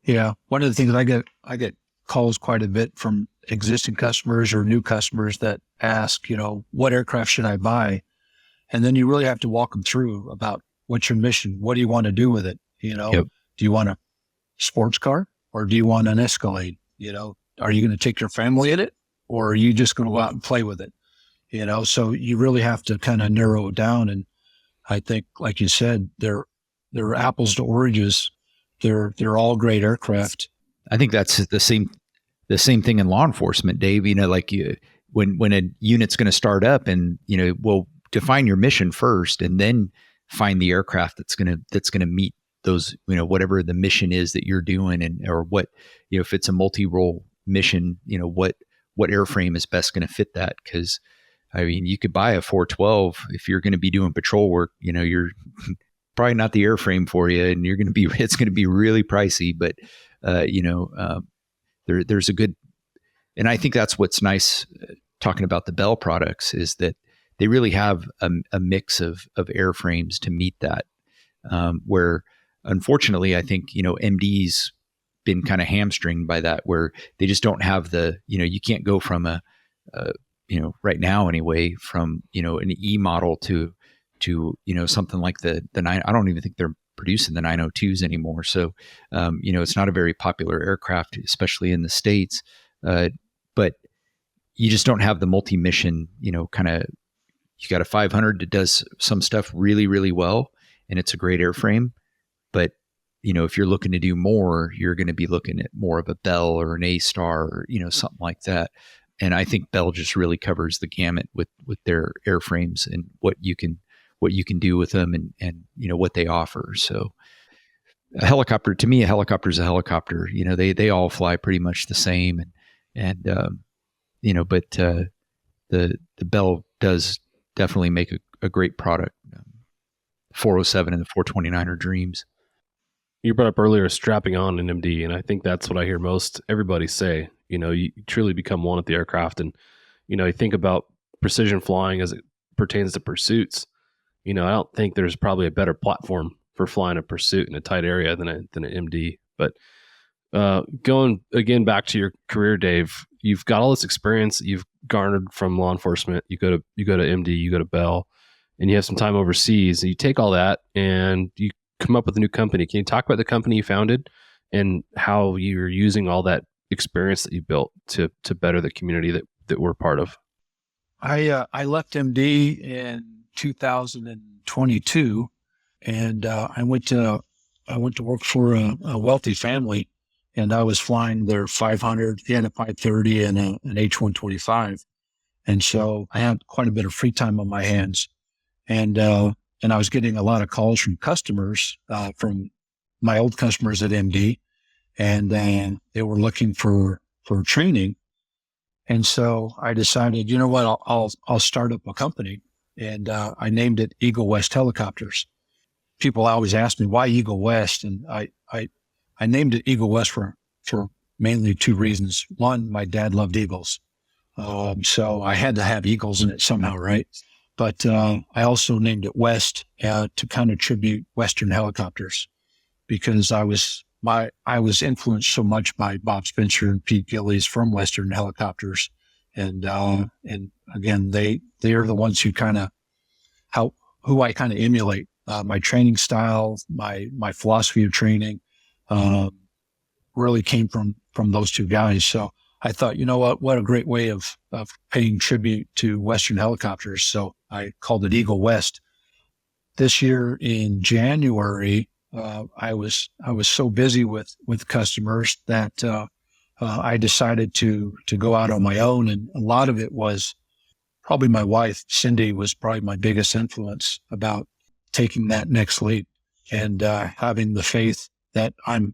Yeah. One of the things I get calls quite a bit from existing customers or new customers that ask, what aircraft should I buy? And then you really have to walk them through about what's your mission? What do you want to do with it? Yep. Do you want a sports car or do you want an Escalade? Are you going to take your family in it, or are you just going to go out and play with it? So you really have to kind of narrow it down. And I think, like you said, they're apples to oranges. They're all great aircraft. I think that's the same thing in law enforcement, Dave. When a unit's going to start up, and define your mission first, and then find the aircraft that's going to meet those, whatever the mission is that you're doing, and or what, if it's a multi-role mission, what airframe is best going to fit that. Because I mean, you could buy a 412 if you're going to be doing patrol work. You're probably not the airframe for you, and it's going to be really pricey. But there's a good, and I think that's what's nice talking about the Bell products, is that they really have a mix of airframes to meet that. Where unfortunately, I think MD's been kind of hamstringed by that, where they just don't have the, you can't go from right now anyway, from an E model to something like the 9. I don't even think they're producing the 902s anymore. So it's not a very popular aircraft, especially in the States. But you just don't have the multi-mission, kind of. You got a 500 that does some stuff really, really well, and it's a great airframe. But if you're looking to do more, you're going to be looking at more of a Bell or an A-Star, or something like that. And I think Bell just really covers the gamut with their airframes and what you can do with them, and what they offer. So a helicopter, to me, a helicopter is a helicopter. They all fly pretty much the same, and but the Bell does definitely make a great product. 407 and the 429 are dreams. You brought up earlier strapping on an MD, and I think that's what I hear most everybody say. You truly become one with the aircraft, and you think about precision flying as it pertains to pursuits. I don't think there's probably a better platform for flying a pursuit in a tight area than an MD. But going again back to your career, Dave, you've got all this experience that you've garnered from law enforcement. You go to MD, you go to Bell, and you have some time overseas. And you take all that and you come up with a new company. Can you talk about the company you founded and how you're using all that experience that you built to better the community that we're part of? I left MD in 2022, and I went to work for a wealthy family, and I was flying their 500, they had a 530 and an H-125, and so I had quite a bit of free time on my hands, and I was getting a lot of calls from customers, from my old customers at MD, and they were looking for training. And so I decided, you know what, I'll start up a company, and I named it Eagle West Helicopters. People always ask me, why Eagle West? And I named it Eagle West for mainly two reasons. One, my dad loved eagles. So I had to have eagles in it somehow, right? But I also named it West to kind of tribute Western helicopters, because I was influenced so much by Bob Spencer and Pete Gillies from Western helicopters. And again, they are the ones who who I kind of emulate. My training style, my philosophy of training, really came from those two guys. So I thought, you know what a great way of paying tribute to Western helicopters. So I called it Eagle West. This year in January, I was so busy with customers that I decided to go out on my own, and a lot of it was probably my wife, Cindy, was probably my biggest influence about taking that next leap and having the faith that I'm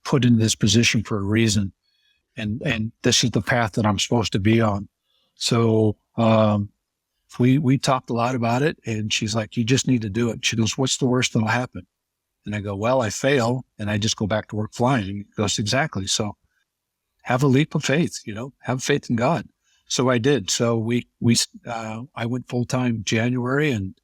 put in this position for a reason, and this is the path that I'm supposed to be on. So we talked a lot about it, and she's like, "You just need to do it." She goes, "What's the worst that'll happen?" And I go, "Well, I fail and I just go back to work flying." And he goes, "Exactly. So have a leap of faith, have faith in God." So I did. So I went full time January, and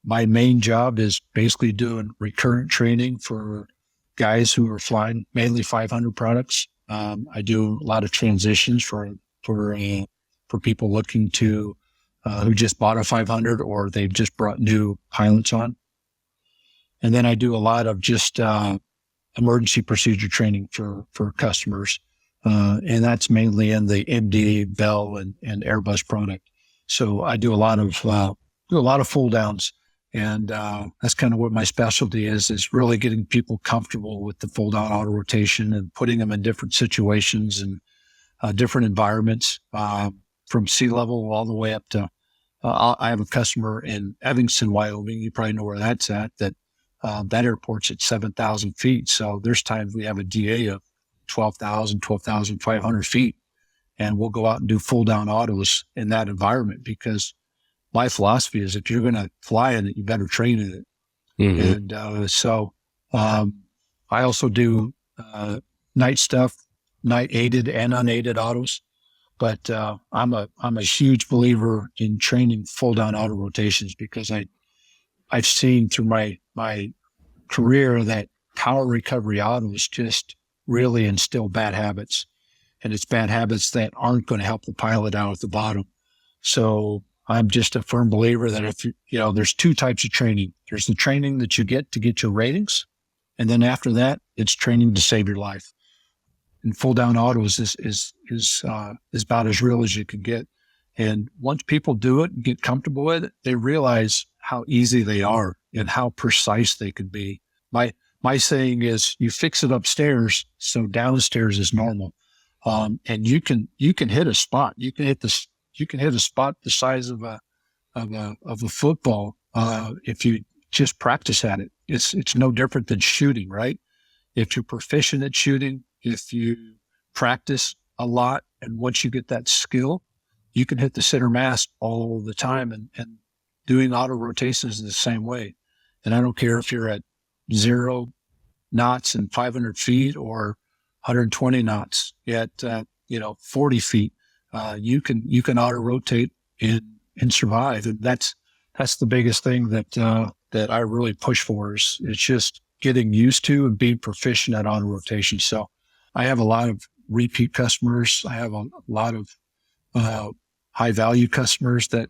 my main job is basically doing recurrent training for guys who are flying mainly 500 products. I do a lot of transitions for people looking to, who just bought a 500 or they've just brought new pilots on. And then I do a lot of just emergency procedure training for customers. And that's mainly in the MD, Bell, and Airbus product. So I do a lot of full downs. And that's kind of what my specialty is really getting people comfortable with the full down auto rotation and putting them in different situations and different environments, from sea level all the way up to, I have a customer in Evanston, Wyoming. You probably know where that's at, that That airport's at 7,000 feet. So there's times we have a DA of 12,500 feet, and we'll go out and do full down autos in that environment, because my philosophy is if you're going to fly in it, you better train in it. Mm-hmm. And so I also do night stuff, night aided and unaided autos. But I'm a huge believer in training full down auto rotations, because I've seen through my career that power recovery autos just really instill bad habits, and it's bad habits that aren't going to help the pilot out at the bottom. So I'm just a firm believer that if there's two types of training. There's the training that you get to get your ratings, and then after that, it's training to save your life. And full down autos is about as real as you can get. And once people do it and get comfortable with it, they realize how easy they are and how precise they can be. My saying is, you fix it upstairs, so downstairs is normal. And you can hit a spot. You can hit a spot the size of a football if you just practice at it. It's no different than shooting, right? If you're proficient at shooting, if you practice a lot, and once you get that skill, you can hit the center mass all the time, and doing auto rotations in the same way. And I don't care if you're at 0 knots and 500 feet or 120 knots at 40 feet. You can auto rotate and survive. And that's the biggest thing that I really push for is it's just getting used to and being proficient at auto rotation. So I have a lot of repeat customers. I have a lot of high value customers that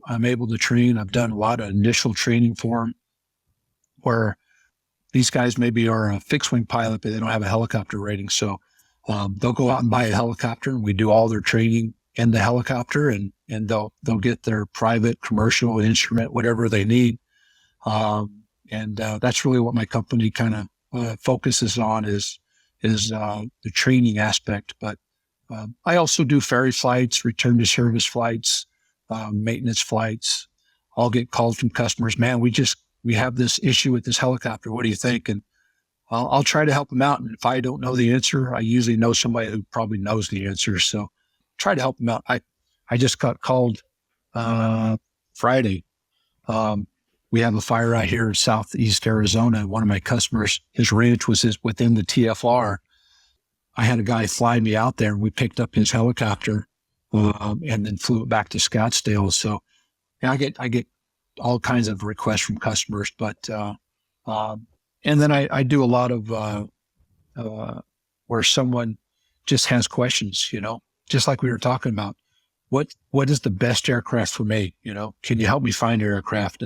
I'm able to train. I've done a lot of initial training for them, where these guys maybe are a fixed wing pilot, but they don't have a helicopter rating. So they'll go out and buy a helicopter, and we do all their training in the helicopter, and they'll get their private commercial instrument, whatever they need. And that's really what my company kind of focuses on is the training aspect. But I also do ferry flights, return to service flights, maintenance flights. I'll get calls from customers. Man, we have this issue with this helicopter. What do you think? And I'll try to help them out. And if I don't know the answer, I usually know somebody who probably knows the answer. So try to help them out. I just got called Friday. We have a fire out here in Southeast Arizona. One of my customers, his ranch was within the TFR. I had a guy fly me out there, and we picked up his helicopter and then flew it back to Scottsdale. So yeah, I get all kinds of requests from customers, but and then I do a lot of where someone just has questions, just like we were talking about. What is the best aircraft for me? Can you help me find an aircraft?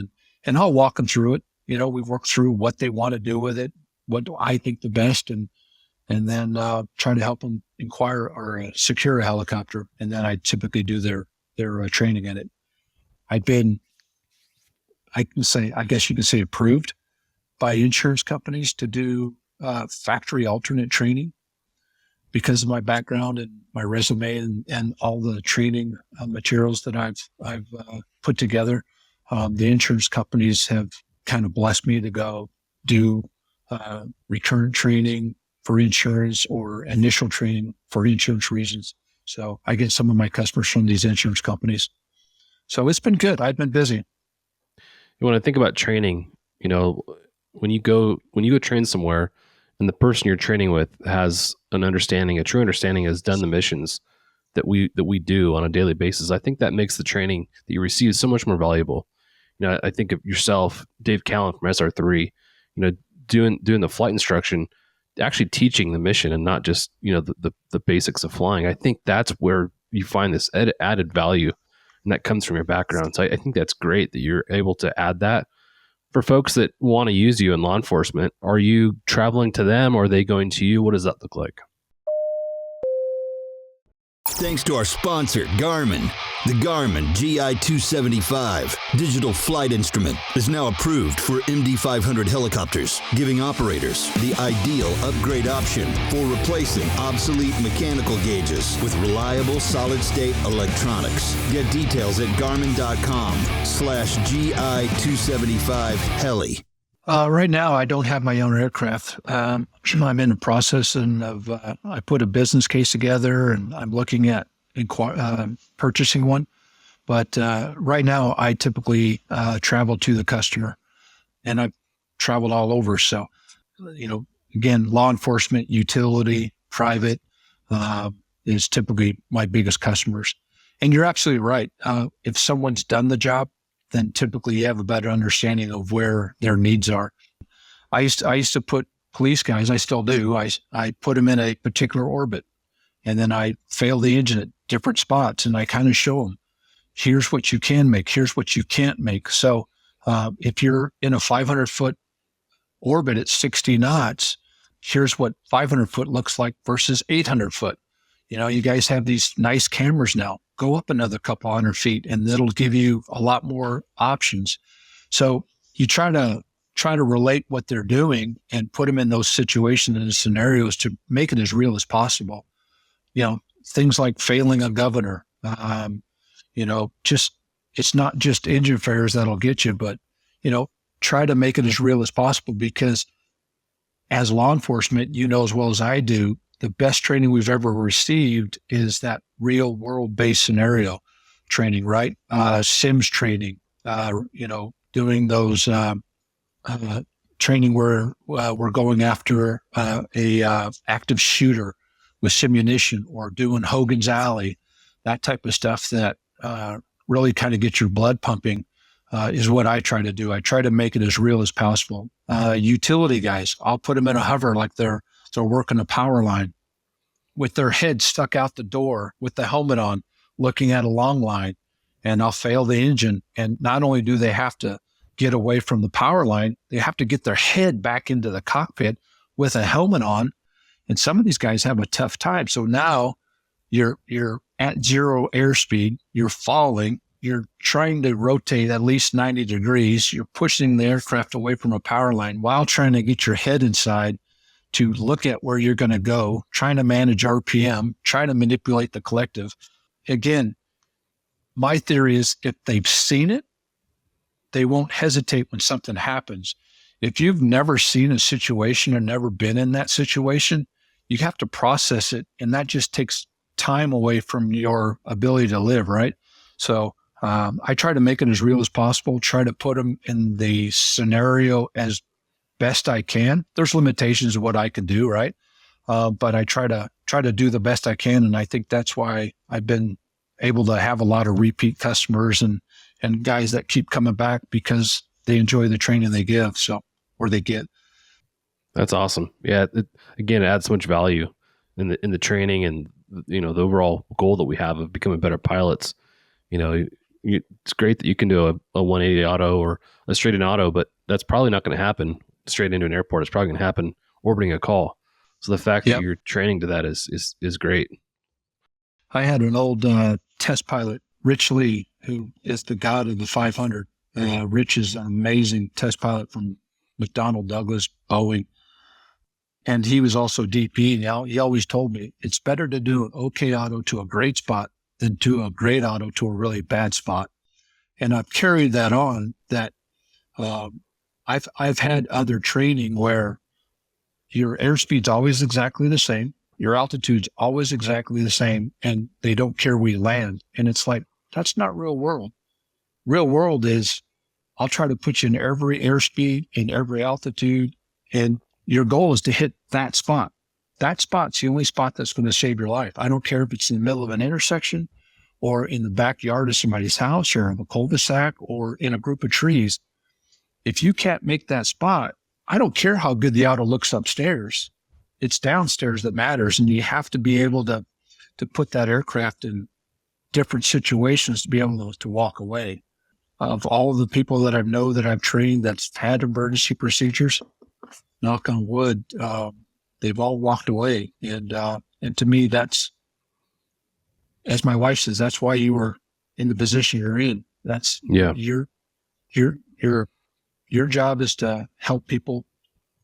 And I'll walk them through it. We work through what they want to do with it. What do I think the best? And then try to help them inquire or secure a helicopter. And then I typically do their training in it. I guess you can say approved by insurance companies to do factory alternate training because of my background and my resume and all the training materials that I've put together. The insurance companies have kind of blessed me to go do recurrent training for insurance or initial training for insurance reasons. So I get some of my customers from these insurance companies. So it's been good. I've been busy. When I think about training, when you go train somewhere and the person you're training with has a true understanding, has done the missions that we do on a daily basis, I think that makes the training that you receive so much more valuable. I think of yourself, Dave Salem from SR3, doing the flight instruction, actually teaching the mission and not just, the basics of flying. I think that's where you find this added value, and that comes from your background. So I think that's great that you're able to add that. For folks that want to use you in law enforcement, are you traveling to them or are they going to you? What does that look like? Thanks to our sponsor, Garmin. The Garmin GI-275 digital flight instrument is now approved for MD-500 helicopters, giving operators the ideal upgrade option for replacing obsolete mechanical gauges with reliable solid-state electronics. Get details at garmin.com/GI-275 heli. Right now, I don't have my own aircraft. I'm in the process of I put a business case together, and I'm looking at purchasing one. But right now, I typically travel to the customer, and I've traveled all over. So, again, law enforcement, utility, private is typically my biggest customers. And you're absolutely right. If someone's done the job, then typically you have a better understanding of where their needs are. I used to put police guys, I still do. I put them in a particular orbit, and then I fail the engine at different spots, and I kind of show them, here's what you can make, here's what you can't make. So if you're in a 500-foot orbit at 60 knots, here's what 500 foot looks like versus 800 foot. You guys have these nice cameras now. Go up another couple hundred feet, and it'll give you a lot more options. So you try to relate what they're doing and put them in those situations and scenarios to make it as real as possible. Things like failing a governor. It's not just engine failures that'll get you, but try to make it as real as possible, because as law enforcement, as well as I do, the best training we've ever received is that real world based scenario training, right? Sims training, doing those training where we're going after a active shooter with simunition, or doing Hogan's Alley, that type of stuff that really kind of gets your blood pumping is what I try to do. I try to make it as real as possible. Utility guys, I'll put them in a hover like they're working a power line, with their head stuck out the door with the helmet on, looking at a long line, and I'll fail the engine. And not only do they have to get away from the power line, they have to get their head back into the cockpit with a helmet on. And some of these guys have a tough time. So now you're at zero airspeed, you're falling, you're trying to rotate at least 90 degrees, you're pushing the aircraft away from a power line while trying to get your head inside to look at where you're going to go, trying to manage RPM, trying to manipulate the collective. Again, my theory is if they've seen it, they won't hesitate when something happens. If you've never seen a situation or never been in that situation, you have to process it, and that just takes time away from your ability to live, right? So I try to make it as real as possible, try to put them in the scenario as best I can. There's limitations of what I can do, right? But I try to do the best I can, and I think that's why I've been able to have a lot of repeat customers and guys that keep coming back because they enjoy the training they give, or they get. That's awesome. Yeah, it adds so much value in the training and the overall goal that we have of becoming better pilots. It's great that you can do a 180 auto or a straight in auto, but that's probably not going to happen straight into an airport. It's probably going to happen orbiting a call. So the fact that you're training to that is great. I had an old test pilot, Rich Lee, who is the god of the 500. Rich is an amazing test pilot from McDonnell Douglas, Boeing. And he was also DP. Now, he always told me it's better to do an okay auto to a great spot than do a great auto to a really bad spot. And I've carried that on, that I've had other training where your airspeed's always exactly the same, your altitude's always exactly the same, and they don't care where you land. And it's like, that's not real world. Real world is, I'll try to put you in every airspeed, in every altitude, and your goal is to hit that spot. That spot's the only spot that's going to save your life. I don't care if it's in the middle of an intersection or in the backyard of somebody's house or in a cul-de-sac or in a group of trees. If you can't make that spot, I don't care how good the auto looks upstairs. It's downstairs that matters, and you have to be able to put that aircraft in different situations to be able to walk away. Of all of the people that I know that I've trained that's had emergency procedures, knock on wood, they've all walked away. And to me, that's, as my wife says, that's why you were in the position you're in. That's your job is to help people,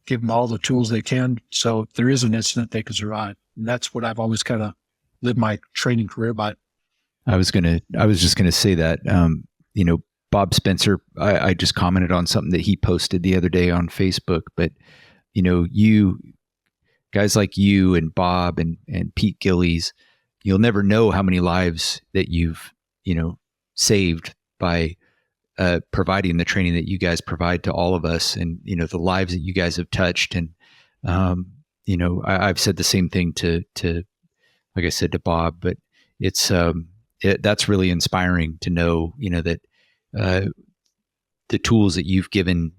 give them all the tools they can. So if there is an incident, they can survive. And that's what I've always kind of lived my training career by. I was just going to say that, Bob Spencer, I just commented on something that he posted the other day on Facebook, but you guys like you and Bob and Pete Gillies, you'll never know how many lives that you've, saved by providing the training that you guys provide to all of us, and, the lives that you guys have touched. And, I've said the same thing to, like I said, to Bob, but it's, that's really inspiring to know, that the tools that you've given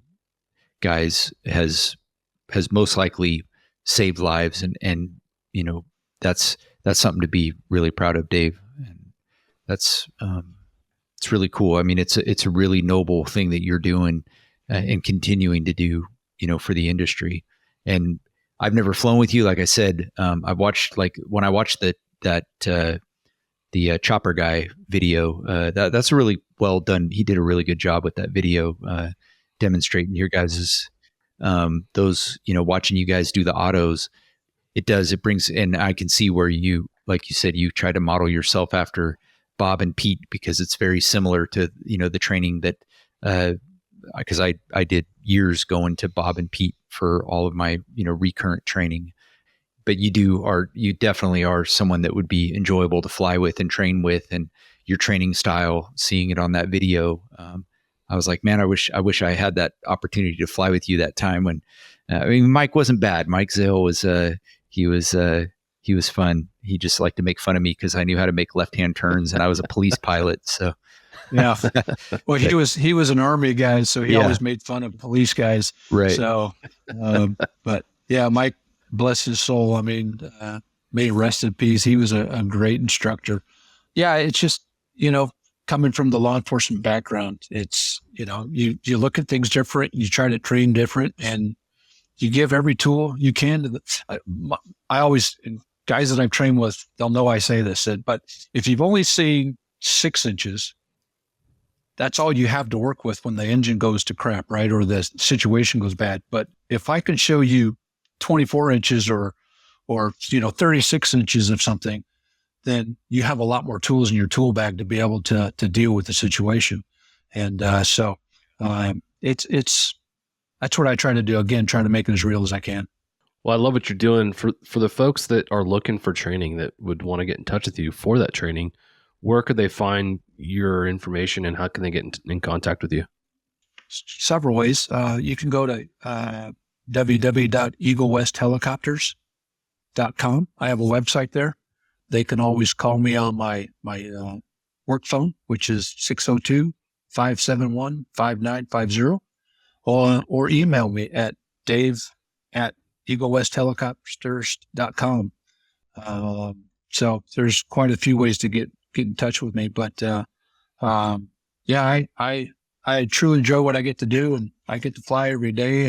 guys has most likely saved lives, and that's something to be really proud of, Dave. And that's it's really cool. I mean, it's a really noble thing that you're doing and continuing to do, for the industry. And I've never flown with you, like I said. I've watched, like, when I watched the chopper guy video, that's a really well done. He did a really good job with that video, demonstrating your guys's, those, watching you guys do the autos. It brings, and I can see where you, like you said, you try to model yourself after Bob and Pete, because it's very similar to, the training that, because I did years going to Bob and Pete for all of my, recurrent training. But you definitely are someone that would be enjoyable to fly with and train with, and your training style, seeing it on that video, I was like, man, I wish I had that opportunity to fly with you that time when, Mike wasn't bad. Mike Zale was, he was fun. He just liked to make fun of me because I knew how to make left-hand turns, and I was a police pilot. So, yeah. Well, he was an Army guy, so he always made fun of police guys. Right. So, but yeah, Mike, bless his soul. I mean, may he rest in peace. He was a great instructor. Yeah, it's just, coming from the law enforcement background, it's, you look at things different, you try to train different, and you give every tool you can to I always, guys that I've trained with, they'll know I say this, but if you've only seen 6 inches, that's all you have to work with when the engine goes to crap, right? Or the situation goes bad. But if I can show you 24 inches or 36 inches of something, then you have a lot more tools in your tool bag to be able to deal with the situation. And it's that's what I try to do. Again, trying to make it as real as I can. Well, I love what you're doing. For the folks that are looking for training, that would want to get in touch with you for that training, where could they find your information, and how can they get in contact with you? Several ways. You can go to www.eaglewesthelicopters.com. I have a website there. They can always call me on my work phone, which is 602-571-5950, or email me at dave@eaglewesthelicopters.com. So there's quite a few ways to get in touch with me, but I truly enjoy what I get to do, and I get to fly every day,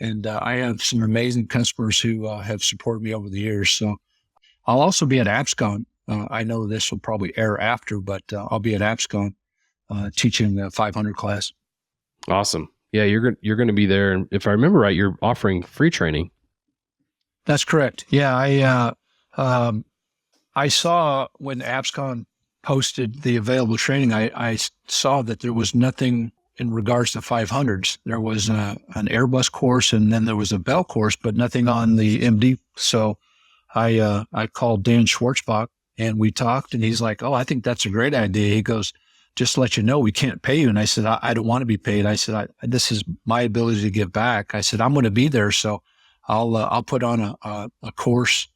and I have some amazing customers who have supported me over the years. So I'll also be at APSCON. I know this will probably air after, but I'll be at APSCON teaching the 500 class. Awesome. Yeah, you're going to be there, and if I remember right, you're offering free training. That's correct. Yeah, I saw when APSCON posted the available training, I saw that there was nothing in regards to 500s. There was an Airbus course, and then there was a Bell course, but nothing on the MD. So I called Dan Schwartzbach, and we talked, and he's like, "Oh, I think that's a great idea." He goes, "Just to let you know, we can't pay you." And I said, I don't want to be paid. I said, this is my ability to give back. I said, I'm going to be there, so I'll put on a course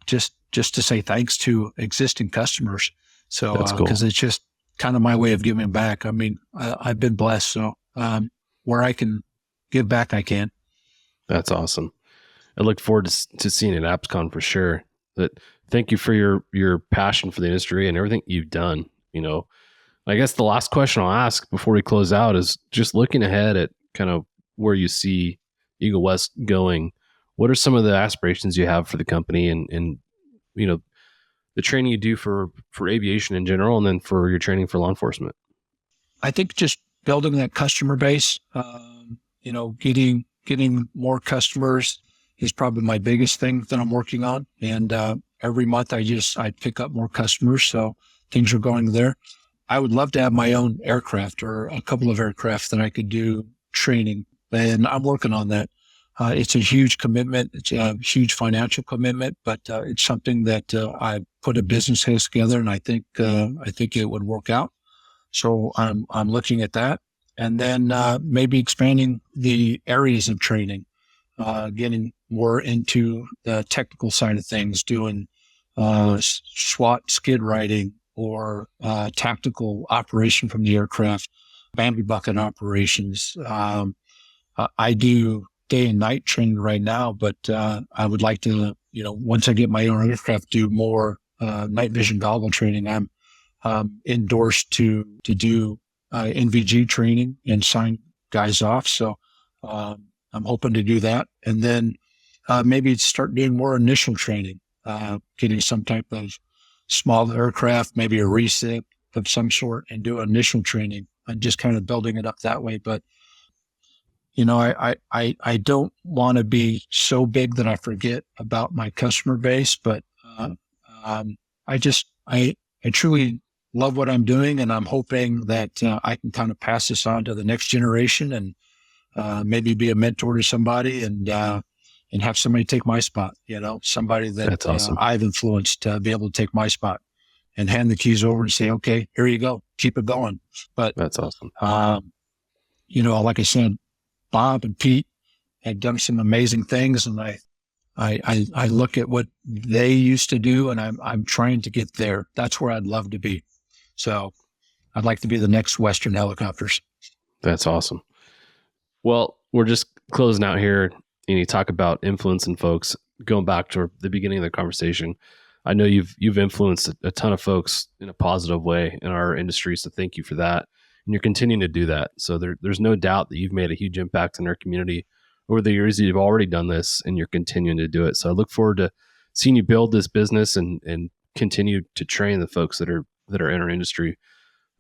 just to say thanks to existing customers. So that's cool, because it's just kind of my way of giving back. I mean, I've been blessed, so where I can give back, I can. That's awesome. I look forward to seeing it at APSCON for sure. But thank you for your passion for the industry and everything you've done. I guess the last question I'll ask before we close out is just looking ahead at kind of where you see Eagle West going. What are some of the aspirations you have for the company, and the training you do for aviation in general, and then for your training for law enforcement? I think just building that customer base, getting more customers is probably my biggest thing that I'm working on. And every month I pick up more customers. So things are going there. I would love to have my own aircraft or a couple of aircraft that I could do training, and I'm working on that. It's a huge commitment. It's a huge financial commitment, but it's something that I put a business case together, and I think it would work out. So I'm looking at that, and then maybe expanding the areas of training, getting more into the technical side of things, doing SWAT skid riding or tactical operation from the aircraft, Bambi bucket operations. I do day and night training right now, but I would like to, once I get my own aircraft, do more night vision goggle training. I'm endorsed to do NVG training and sign guys off. So I'm hoping to do that. And then maybe start doing more initial training, getting some type of small aircraft, maybe a recip of some sort, and do initial training and just kind of building it up that way. But I don't want to be so big that I forget about my customer base, but I truly love what I'm doing, and I'm hoping that I can kind of pass this on to the next generation and maybe be a mentor to somebody and have somebody take my spot, somebody that That's awesome. I've influenced to be able to take my spot and hand the keys over and say, okay, here you go, keep it going. But That's awesome. Like I said, Bob and Pete had done some amazing things, and I look at what they used to do, and I'm trying to get there. That's where I'd love to be. So I'd like to be the next Western Helicopters. That's awesome. Well, we're just closing out here, and you talk about influencing folks. Going back to the beginning of the conversation, I know you've influenced a ton of folks in a positive way in our industry, so thank you for that. And you're continuing to do that. So there's no doubt that you've made a huge impact in our community over the years. You've already done this, and you're continuing to do it. So I look forward to seeing you build this business and continue to train the folks that are in our industry.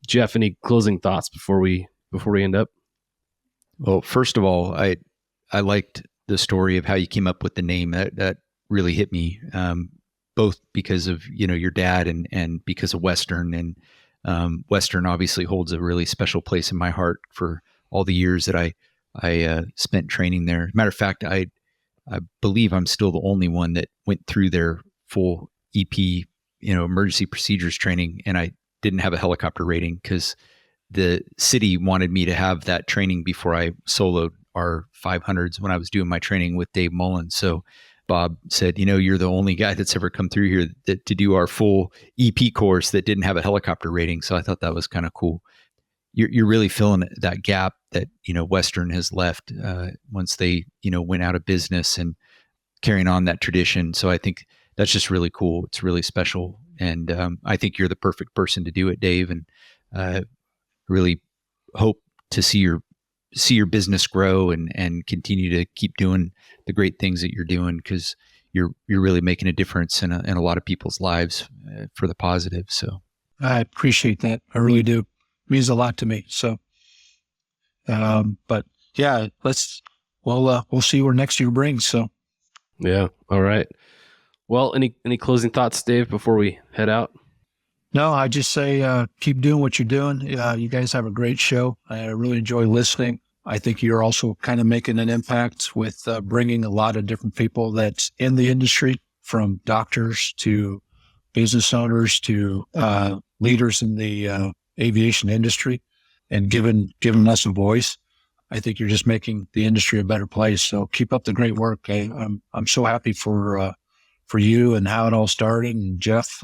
Jeff, any closing thoughts before we end up? Well, first of all, I liked the story of how you came up with the name. That really hit me, both because of your dad and because of Western. And Western obviously holds a really special place in my heart for all the years that I spent training there. Matter of fact, I believe I'm still the only one that went through their full EP, emergency procedures training, and I didn't have a helicopter rating because the city wanted me to have that training before I soloed our 500s when I was doing my training with Dave Mullins. So Bob said, you're the only guy that's ever come through here to do our full EP course that didn't have a helicopter rating. So I thought that was kind of cool. You're really filling that gap that, Western has left once they, went out of business, and carrying on that tradition. So I think that's just really cool. It's really special. And I think you're the perfect person to do it, Dave. And really hope to see your business grow and continue to keep doing the great things that you're doing, because you're really making a difference in a lot of people's lives for the positive. So I appreciate that. I really do. It means a lot to me. So, but yeah, we'll see where next year brings. So, Yeah. All right. Well, any closing thoughts, Dave, before we head out? No, I just say keep doing what you're doing. You guys have a great show. I really enjoy listening. I think you're also kind of making an impact with bringing a lot of different people that's in the industry, from doctors to business owners to leaders in the aviation industry, and giving us a voice. I think you're just making the industry a better place. So keep up the great work. I'm so happy for you and how it all started. And Jeff,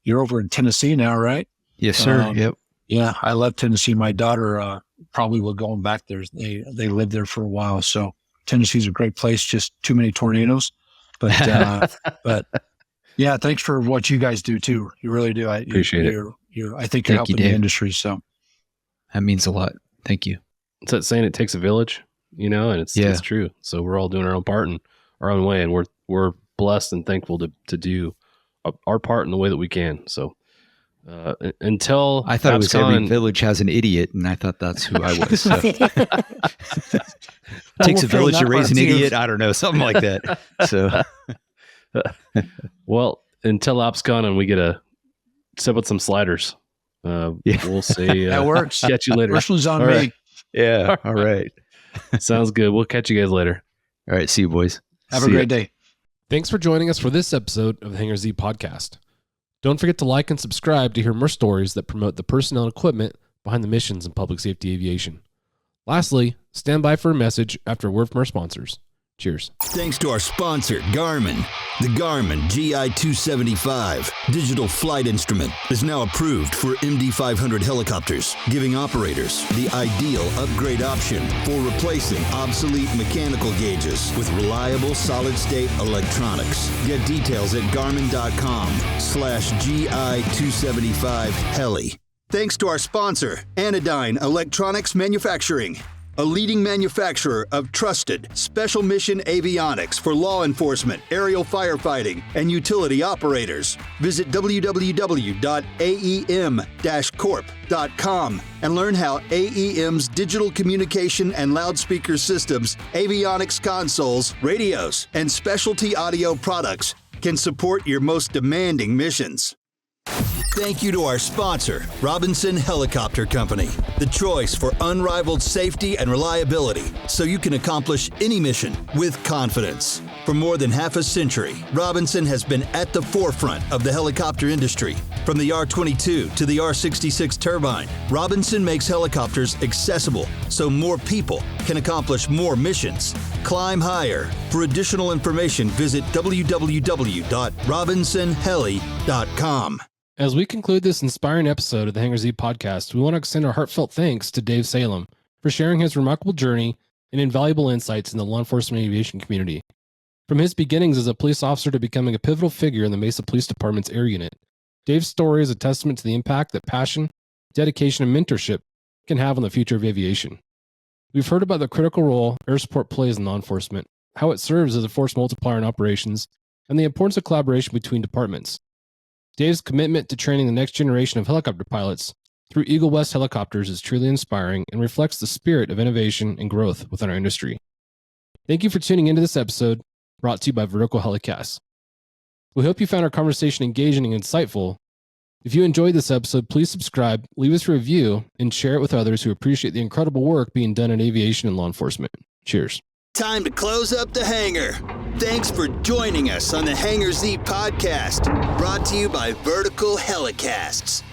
you're over in Tennessee now, right? yes, sir. Yep. Yeah, I love Tennessee. My daughter probably will going back there. They lived there for a while. So Tennessee's a great place, just too many tornadoes. But but yeah, thanks for what you guys do too. You really do. I Appreciate it. I think you're helping the industry. So That means a lot. Thank you. It's that saying, it takes a village, and it's true. So we're all doing our own part in our own way, and we're blessed and thankful to do our part in the way that we can. So until I thought it was every village has an idiot, and I thought that's who I was. So. Takes a village to raise an idiot. I don't know, something like that. So, well, until Ops gone and we get a sip with some sliders, We'll see. That works. Catch you later. First one's on All me. right. Yeah. All right. Sounds good. We'll catch you guys later. All right. See you, boys. Have See a ya. great day. Thanks for joining us for this episode of the Hangar Z podcast. Don't forget to like and subscribe to hear more stories that promote the personnel and equipment behind the missions in public safety aviation. Lastly, stand by for a message after a word from our sponsors. Cheers. Thanks to our sponsor, Garmin. The Garmin GI-275 digital flight instrument is now approved for MD-500 helicopters, giving operators the ideal upgrade option for replacing obsolete mechanical gauges with reliable solid-state electronics. Get details at garmin.com/GI-275heli. Thanks to our sponsor, Anodyne Electronics Manufacturing, a leading manufacturer of trusted special mission avionics for law enforcement, aerial firefighting, and utility operators. Visit www.aem-corp.com and learn how AEM's digital communication and loudspeaker systems, avionics consoles, radios, and specialty audio products can support your most demanding missions. Thank you to our sponsor, Robinson Helicopter Company, the choice for unrivaled safety and reliability, so you can accomplish any mission with confidence. For more than half a century, Robinson has been at the forefront of the helicopter industry. From the R-22 to the R-66 turbine, Robinson makes helicopters accessible so more people can accomplish more missions. Climb higher. For additional information, visit www.robinsonheli.com. As we conclude this inspiring episode of the Hangar Z podcast, we want to extend our heartfelt thanks to Dave Salem for sharing his remarkable journey and invaluable insights in the law enforcement aviation community. From his beginnings as a police officer to becoming a pivotal figure in the Mesa Police Department's air unit, Dave's story is a testament to the impact that passion, dedication, and mentorship can have on the future of aviation. We've heard about the critical role air support plays in law enforcement, how it serves as a force multiplier in operations, and the importance of collaboration between departments. Dave's commitment to training the next generation of helicopter pilots through Eagle West Helicopters is truly inspiring and reflects the spirit of innovation and growth within our industry. Thank you for tuning into this episode, brought to you by Vertical Helicasts. We hope you found our conversation engaging and insightful. If you enjoyed this episode, please subscribe, leave us a review, and share it with others who appreciate the incredible work being done in aviation and law enforcement. Cheers. Time to close up the hangar. Thanks for joining us on the Hangar Z podcast, brought to you by Vertical Helicasts.